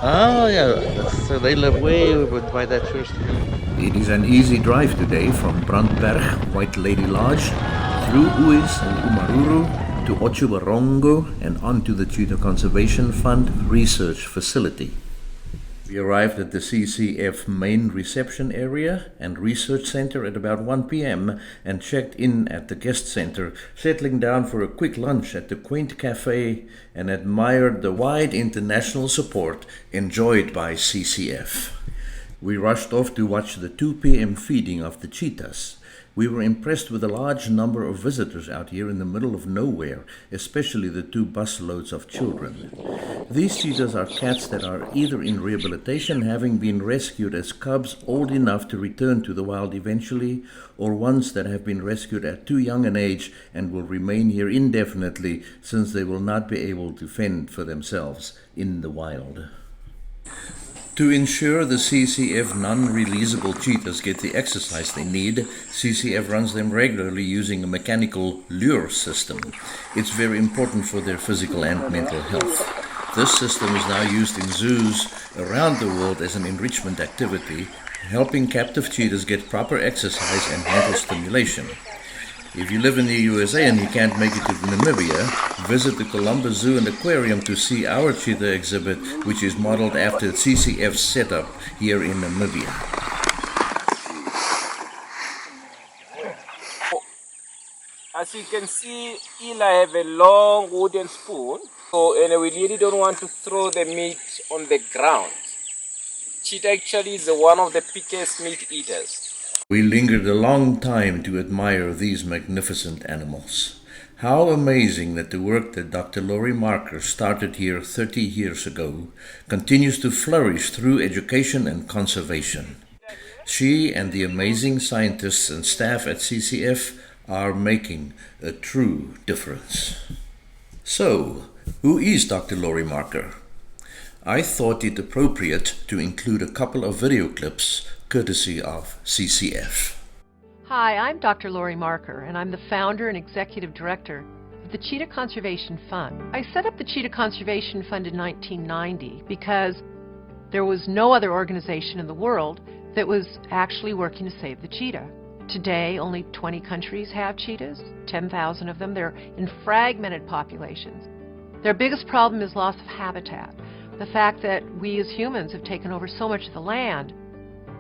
Oh yeah, so they live way over by that church. It is an easy drive today from Brandberg, White Lady Lodge, through Uis and Umaruru to Okavango and on to the Cheetah Conservation Fund Research Facility. We arrived at the CCF main reception area and research center at about 1 p.m. and checked in at the guest center, settling down for a quick lunch at the quaint cafe and admired the wide international support enjoyed by CCF. We rushed off to watch the 2 p.m. feeding of the cheetahs. We were impressed with the large number of visitors out here in the middle of nowhere, especially the 2 busloads of children. These cheetahs are cats that are either in rehabilitation, having been rescued as cubs old enough to return to the wild eventually, or ones that have been rescued at too young an age and will remain here indefinitely since they will not be able to fend for themselves in the wild. To ensure the CCF non-releasable cheetahs get the exercise they need, CCF runs them regularly using a mechanical lure system. It's very important for their physical and mental health. This system is now used in zoos around the world as an enrichment activity, helping captive cheetahs get proper exercise and mental stimulation. If you live in the USA and you can't make it to Namibia, visit the Columbus Zoo and Aquarium to see our cheetah exhibit, which is modeled after CCF's setup here in Namibia. As you can see, Eli have a long wooden spoon, and we really don't want to throw the meat on the ground. Cheetah actually is one of the biggest meat eaters. We lingered a long time to admire these magnificent animals. How amazing that the work that Dr. Laurie Marker started here 30 years ago continues to flourish through education and conservation. She and the amazing scientists and staff at CCF are making a true difference. So, who is Dr. Laurie Marker? I thought it appropriate to include a couple of video clips courtesy of CCF. Hi, I'm Dr. Laurie Marker, and I'm the founder and executive director of the Cheetah Conservation Fund. I set up the Cheetah Conservation Fund in 1990 because there was no other organization in the world that was actually working to save the cheetah. Today, only 20 countries have cheetahs, 10,000 of them. They're in fragmented populations. Their biggest problem is loss of habitat. The fact that we as humans have taken over so much of the land,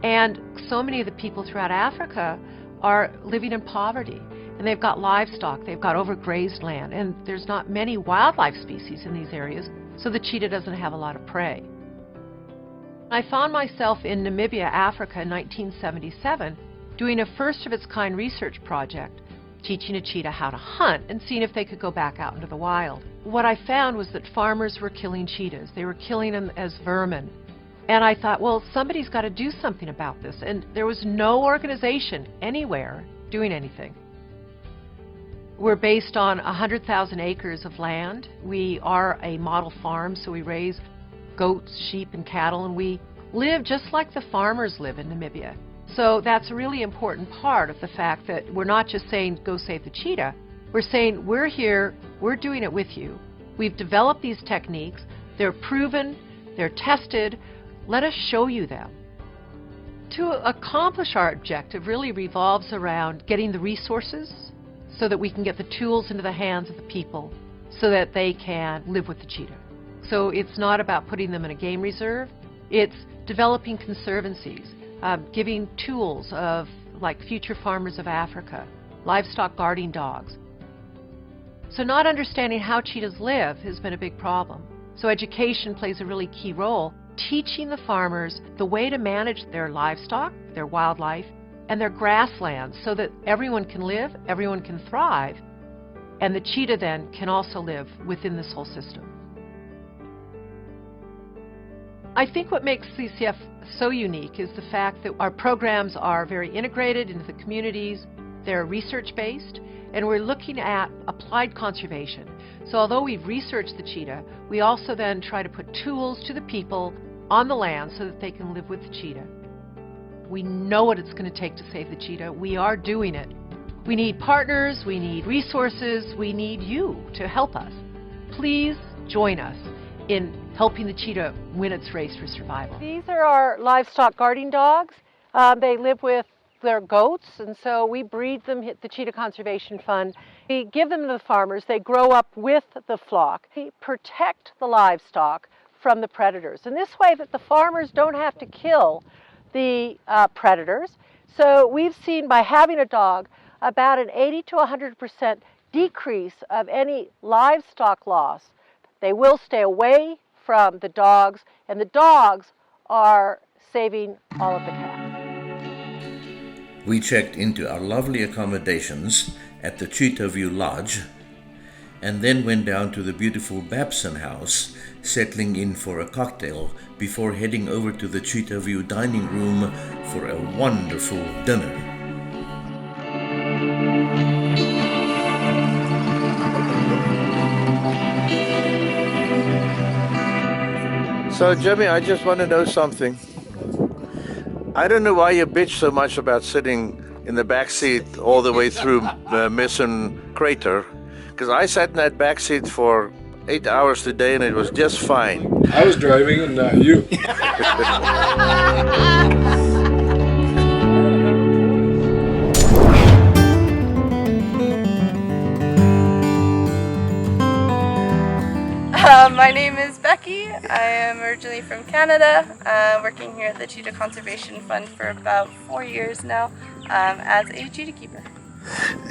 and so many of the people throughout Africa are living in poverty. And they've got livestock, they've got overgrazed land, and there's not many wildlife species in these areas, so the cheetah doesn't have a lot of prey. I found myself in Namibia, Africa in 1977, doing a first-of-its-kind research project, teaching a cheetah how to hunt and seeing if they could go back out into the wild. What I found was that farmers were killing cheetahs. They were killing them as vermin. And I thought, well, somebody's got to do something about this. And there was no organization anywhere doing anything. We're based on 100,000 acres of land. We are a model farm, so we raise goats, sheep, and cattle, and we live just like the farmers live in Namibia. So that's a really important part of the fact that we're not just saying, go save the cheetah. We're saying, we're here, we're doing it with you. We've developed these techniques. They're proven, they're tested. Let us show you them. To accomplish our objective really revolves around getting the resources so that we can get the tools into the hands of the people so that they can live with the cheetah. So it's not about putting them in a game reserve, it's developing conservancies, giving tools of like Future Farmers of Africa, livestock guarding dogs. So not understanding how cheetahs live has been a big problem. So education plays a really key role, teaching the farmers the way to manage their livestock, their wildlife, and their grasslands so that everyone can live, everyone can thrive, and the cheetah then can also live within this whole system. I think what makes CCF so unique is the fact that our programs are very integrated into the communities, they're research-based, and we're looking at applied conservation. So although we've researched the cheetah, we also then try to put tools to the people on the land so that they can live with the cheetah. We know what it's going to take to save the cheetah. We are doing it. We need partners, we need resources, we need you to help us. Please join us in helping the cheetah win its race for survival. These are our livestock guarding dogs. They live with their goats, and so we breed them at the Cheetah Conservation Fund. We give them to the farmers. They grow up with the flock. We protect the livestock from the predators. And this way that the farmers don't have to kill the predators. So we've seen by having a dog about an 80 to 100% decrease of any livestock loss. They will stay away from the dogs, and the dogs are saving all of the cats. We checked into our lovely accommodations at the Cheetah View Lodge and then went down to the beautiful Babson House, settling in for a cocktail before heading over to the Cheetah View dining room for a wonderful dinner. So Jimmy, I just want to know something. I don't know why you bitch so much about sitting in the back seat all the way through Mason Crater, because I sat in that back seat for 8 hours today and it was just fine. I was driving and not you. My name is Becky. I am originally from Canada, working here at the Cheetah Conservation Fund for about 4 years now as a cheetah keeper.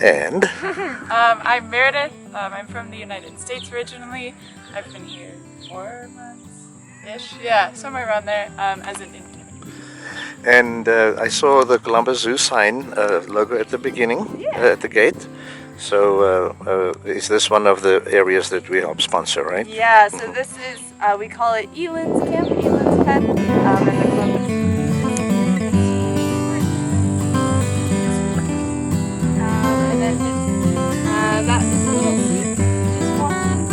And? I'm Meredith. I'm from the United States originally. I've been here 4 months-ish, yeah, somewhere around there, as an intern. And I saw the Columbus Zoo sign logo at the beginning, at the gate. So is this one of the areas that we help sponsor, right? Yeah, so this is, we call it Eland's Camp, Eland's Pen, at the Columbus Zoo. And then that is a little seat, just walking,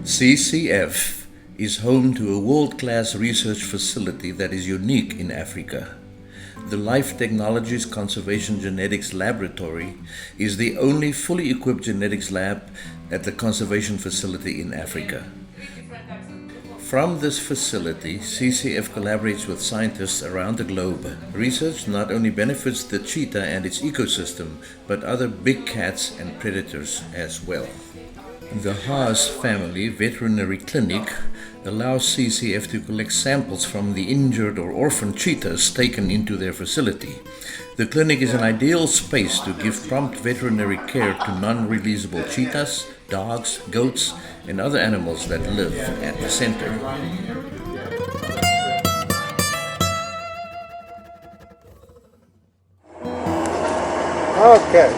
CCF is home to a world-class research facility that is unique in Africa. The Life Technologies Conservation Genetics Laboratory is the only fully equipped genetics lab at the conservation facility in Africa. From this facility, CCF collaborates with scientists around the globe. Research not only benefits the cheetah and its ecosystem, but other big cats and predators as well. The Haas Family Veterinary Clinic allows CCF to collect samples from the injured or orphaned cheetahs taken into their facility. The clinic is an ideal space to give prompt veterinary care to non-releasable cheetahs, dogs, goats, and other animals that live at the center. Okay,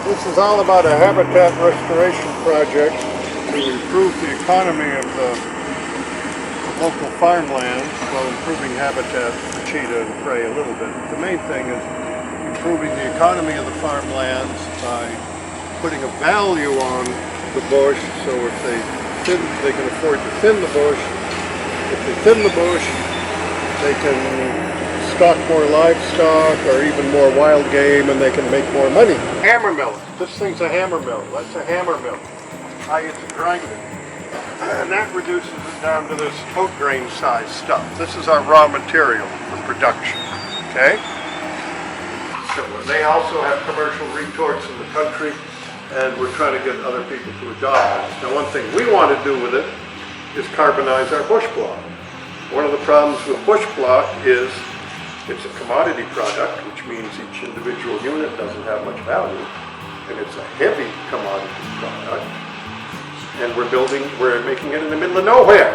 this is all about a habitat restoration project to improve the economy of the local farmland while improving habitat for cheetah and prey a little bit. The main thing is improving the economy of the farmlands by putting a value on the bush, so if they can afford to thin the bush. If they thin the bush, they can stock more livestock or even more wild game, and they can make more money. Hammer mill. This thing's a hammer mill. That's a hammer mill. I get to grind it. And that reduces it down to this oat grain size stuff. This is our raw material for production. Okay? So they also have commercial retorts in the country, and we're trying to get other people to adopt it. Now, one thing we want to do with it is carbonize our bush block. One of the problems with bush block is it's a commodity product, which means each individual unit doesn't have much value, and it's a heavy commodity product. And we're making it in the middle of nowhere.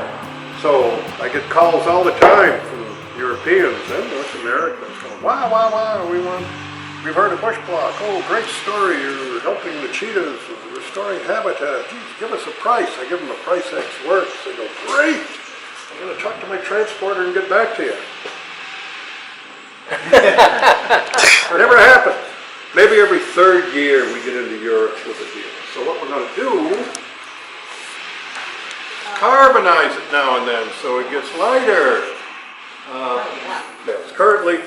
So I get calls all the time from Europeans and North Americans going, wow, we've heard of bush block. Oh, great story, you're helping the cheetahs, restoring habitat. Geez, give us a price. I give them a price X works. They go, great, I'm going to talk to my transporter and get back to you. It never happens. Maybe every third year we get into Europe with a deal. So what we're going to do, carbonize it now and then so it gets lighter. Yes, currently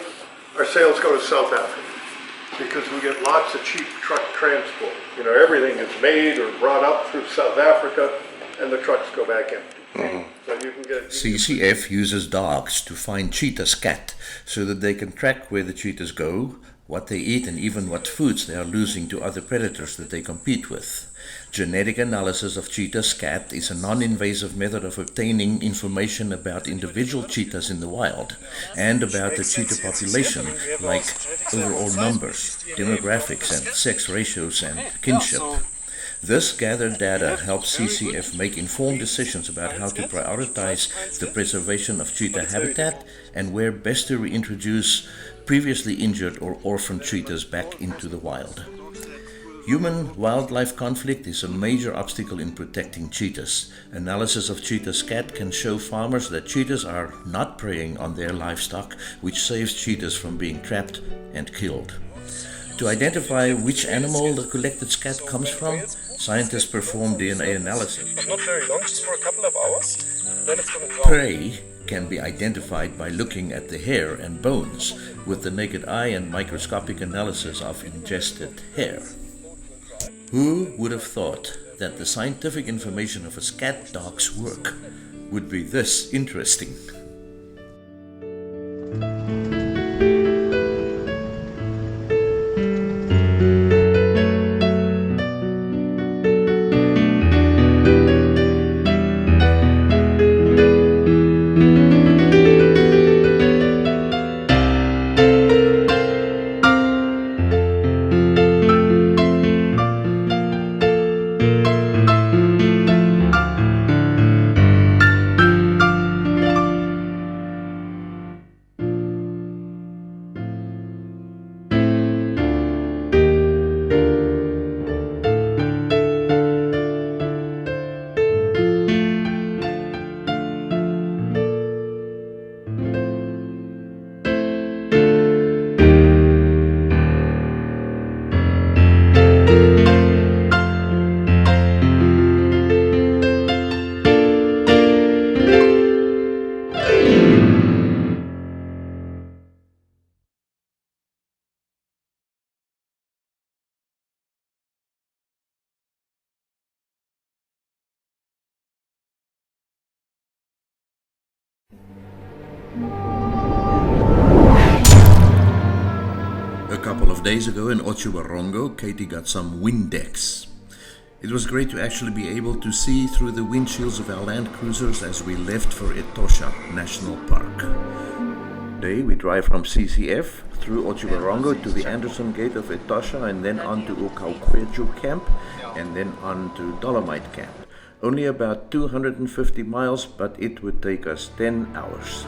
our sales go to South Africa because we get lots of cheap truck transport. You know, everything is made or brought up through South Africa and the trucks go back empty. So you can get CCF uses dogs to find cheetah scat so that they can track where the cheetahs go, what they eat, and even what foods they are losing to other predators that they compete with. Genetic analysis of cheetah scat is a non-invasive method of obtaining information about individual cheetahs in the wild and about the cheetah population, like overall numbers, demographics, and sex ratios and kinship. This gathered data helps CCF make informed decisions about how to prioritize the preservation of cheetah habitat and where best to reintroduce previously injured or orphaned cheetahs back into the wild. Human-wildlife conflict is a major obstacle in protecting cheetahs. Analysis of cheetah scat can show farmers that cheetahs are not preying on their livestock, which saves cheetahs from being trapped and killed. To identify which animal the collected scat comes from, scientists perform DNA analysis. Not very long, just for a couple of hours, then it's going to dry. Prey can be identified by looking at the hair and bones with the naked eye and microscopic analysis of ingested hair. Who would have thought that the scientific information of a scat dog's work would be this interesting? couple of days ago in Okavango, Katie got some Windex. It was great to actually be able to see through the windshields of our Land Cruisers as we left for Etosha National Park. Today we drive from CCF through Okavango to the Anderson Gate of Etosha and then on to Okavango Camp and then on to Dolomite Camp. Only about 250 miles, but it would take us 10 hours.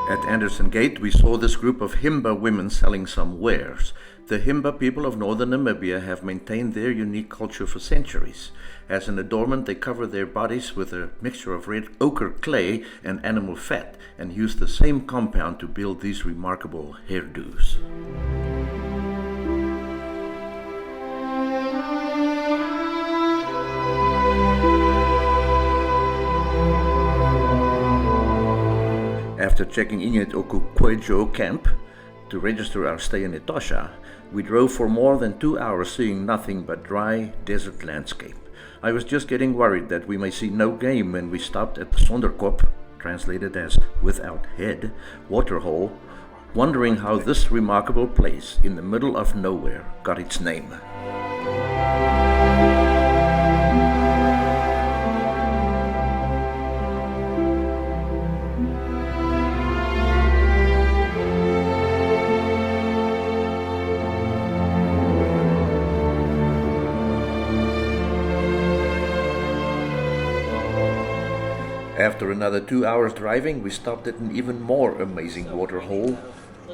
At Anderson Gate, we saw this group of Himba women selling some wares. The Himba people of northern Namibia have maintained their unique culture for centuries. As an adornment, they cover their bodies with a mixture of red ochre clay and animal fat and use the same compound to build these remarkable hairdos. After checking in at Okavango Camp to register our stay in Etosha, we drove for more than 2 hours seeing nothing but dry desert landscape. I was just getting worried that we may see no game when we stopped at the Sonderkop, translated as without head, waterhole, wondering how this remarkable place in the middle of nowhere got its name. After another 2 hours driving, we stopped at an even more amazing waterhole,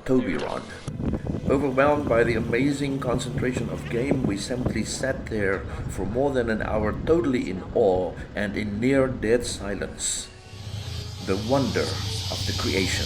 Chobe. Overwhelmed by the amazing concentration of game, we simply sat there for more than an hour, totally in awe and in near dead silence. The wonder of the creation.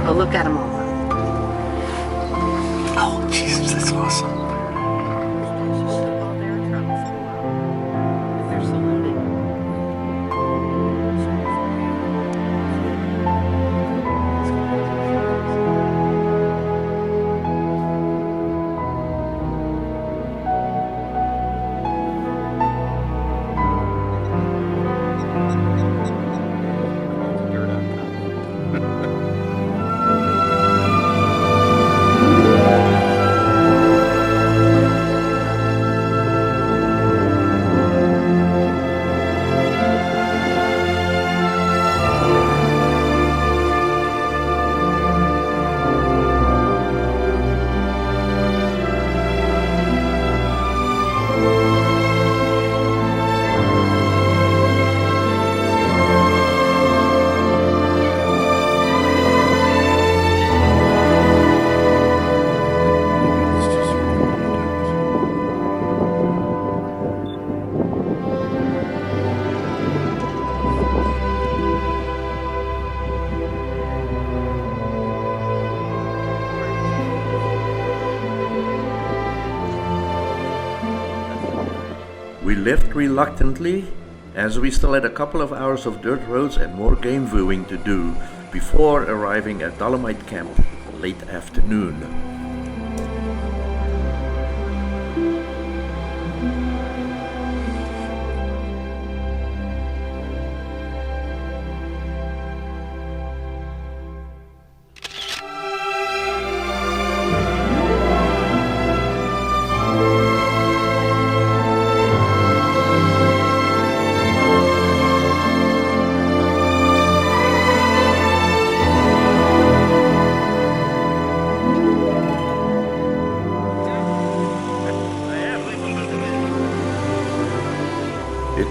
Oh, look at them all. Oh, Jesus, that's awesome. We left reluctantly, as we still had a couple of hours of dirt roads and more game viewing to do before arriving at Dolomite Camp late afternoon.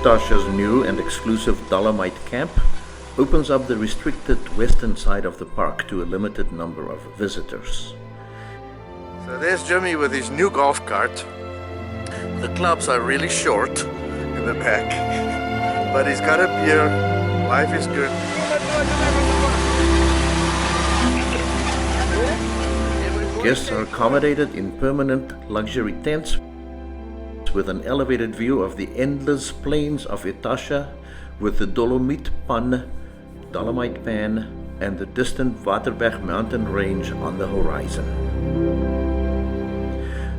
Etosha's new and exclusive Dolomite camp opens up the restricted western side of the park to a limited number of visitors. So there's Jimmy with his new golf cart. The clubs are really short in the back, but he's got a beer. Life is good. Guests are accommodated in permanent luxury tents with an elevated view of the endless plains of Etosha with the Dolomite Pan, and the distant Waterberg mountain range on the horizon.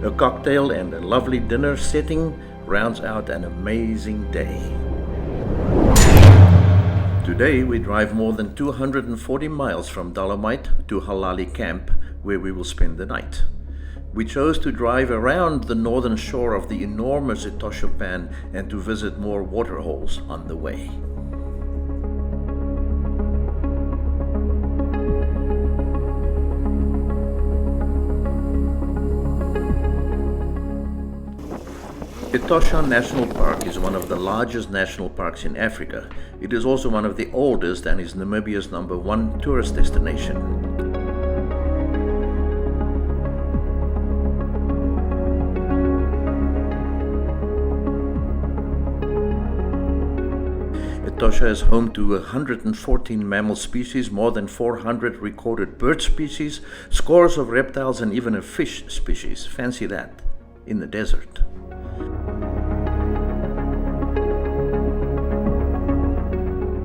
A cocktail and a lovely dinner setting rounds out an amazing day. Today we drive more than 240 miles from Dolomite to Halali Camp, where we will spend the night. We chose to drive around the northern shore of the enormous Etosha Pan and to visit more waterholes on the way. Etosha National Park is one of the largest national parks in Africa. It is also one of the oldest and is Namibia's #1 tourist destination. Etosha is home to 114 mammal species, more than 400 recorded bird species, scores of reptiles, and even a fish species. Fancy that, in the desert.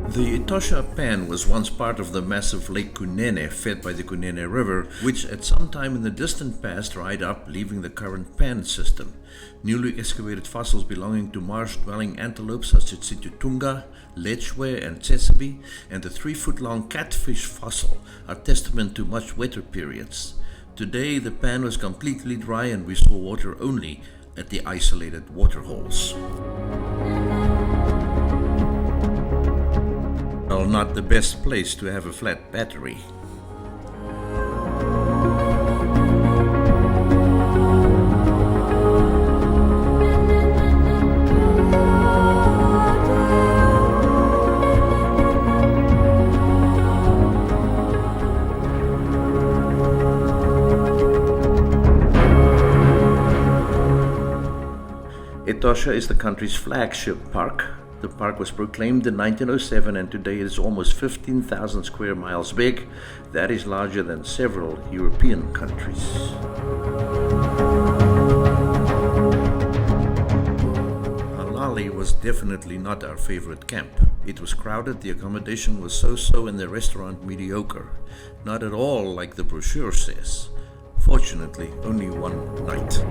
The Etosha Pan was once part of the massive Lake Kunene, fed by the Kunene River, which at some time in the distant past dried up, leaving the current Pan system. Newly excavated fossils belonging to marsh-dwelling antelopes such as Situtunga, Lechwe, and Tsesabe, and the 3-foot-long catfish fossil are testament to much wetter periods. Today, the Pan was completely dry and we saw water only at the isolated waterholes. Well, not the best place to have a flat battery. Etosha is the country's flagship park. The park was proclaimed in 1907 and today it is almost 15,000 square miles big. That is larger than several European countries. Halali was definitely not our favorite camp. It was crowded, the accommodation was so-so, and the restaurant mediocre. Not at all like the brochure says. Fortunately, only one night.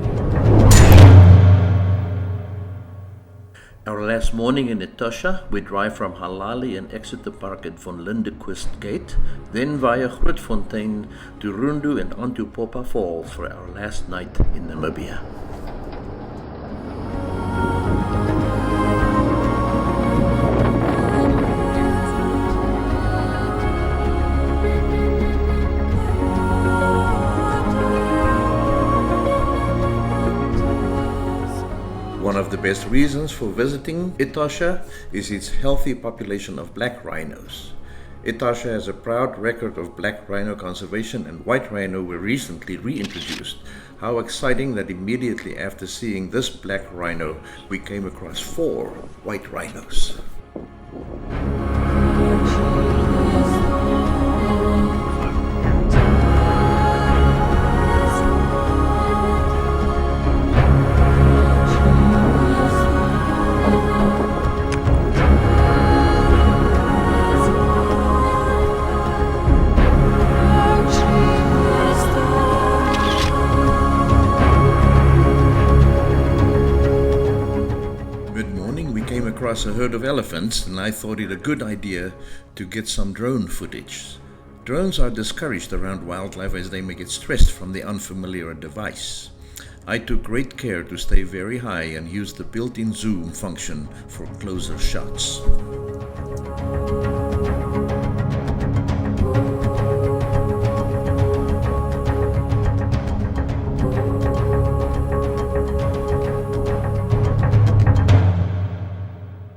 Our last morning in Etosha, we drive from Halali and exit the park at Von Lindequist Gate, then via Grootfontein to Rundu and on to Popa Falls for our last night in Namibia. One of the best reasons for visiting Etosha is its healthy population of black rhinos. Etosha has a proud record of black rhino conservation, and white rhino were recently reintroduced. How exciting that immediately after seeing this black rhino, we came across 4 white rhinos. Across a herd of elephants, and I thought it a good idea to get some drone footage. Drones are discouraged around wildlife as they may get stressed from the unfamiliar device. I took great care to stay very high and used the built-in zoom function for closer shots.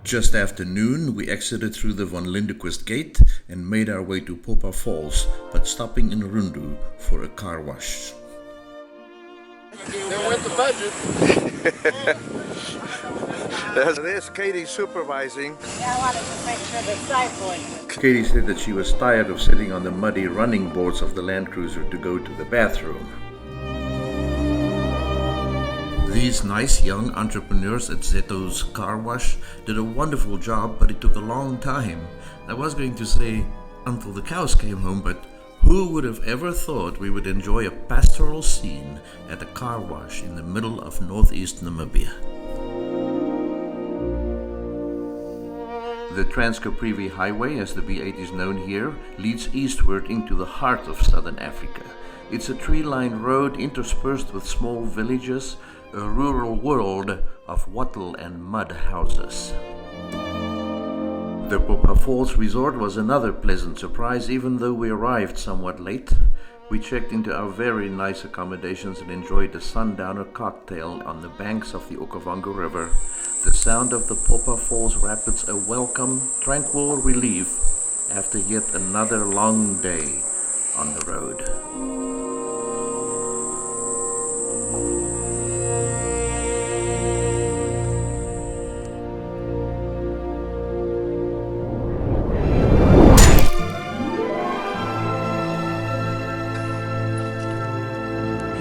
Just after noon, we exited through the Van Lindequist Gate and made our way to Popa Falls, but stopping in Rundu for a car wash. There went the budget. There's Katie supervising. Yeah, I wanted to make sure the sideboard. Katie said that she was tired of sitting on the muddy running boards of the Land Cruiser to go to the bathroom. These nice young entrepreneurs at Zeto's Car Wash did a wonderful job, but it took a long time. I was going to say until the cows came home, but who would have ever thought we would enjoy a pastoral scene at a car wash in the middle of northeast Namibia? The Trans-Caprivi Highway, as the B8 is known here, leads eastward into the heart of southern Africa. It's a tree-lined road interspersed with small villages, a rural world of wattle and mud houses. The Popa Falls Resort was another pleasant surprise, even though we arrived somewhat late. We checked into our very nice accommodations and enjoyed a sundowner cocktail on the banks of the Okavango River. The sound of the Popa Falls rapids a welcome, tranquil relief after yet another long day on the road.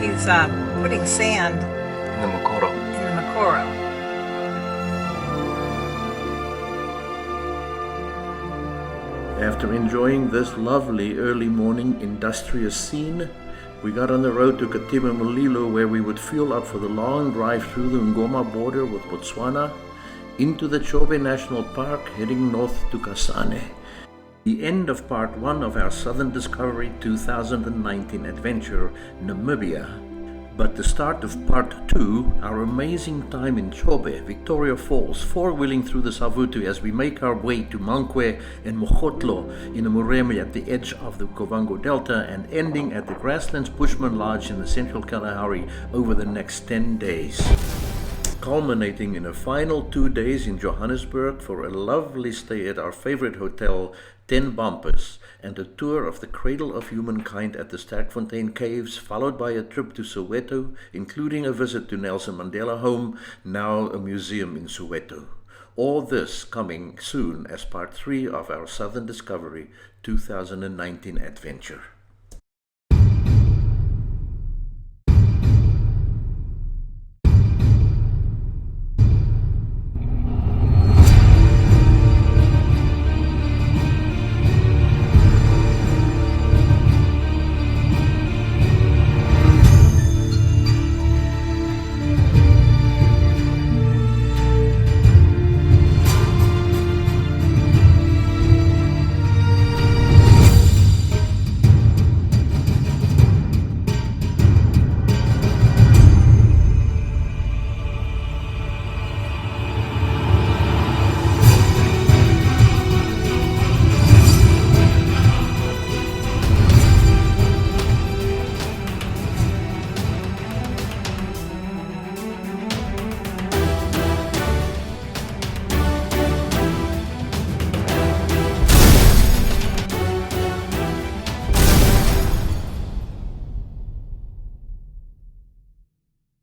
He's putting sand In the Makoro. in the Makoro. After enjoying this lovely early morning industrious scene, we got on the road to Katima Mulilo, where we would fuel up for the long drive through the Ngoma border with Botswana into the Chobe National Park, heading north to Kasane. The end of part 1 of our Southern Discovery 2019 adventure, Namibia. But the start of part 2, our amazing time in Chobe, Victoria Falls, four-wheeling through the Savutu as we make our way to Mankwe and Mogotlo in the Moremi at the edge of the Okavango Delta, and ending at the Grasslands Bushman Lodge in the Central Kalahari over the next 10 days. Culminating in a final 2 days in Johannesburg for a lovely stay at our favorite hotel, 10 Bumpers, and a tour of the cradle of humankind at the Sterkfontein Caves, followed by a trip to Soweto, including a visit to Nelson Mandela Home, now a museum in Soweto. All this coming soon as part 3 of our Southern Discovery 2019 adventure.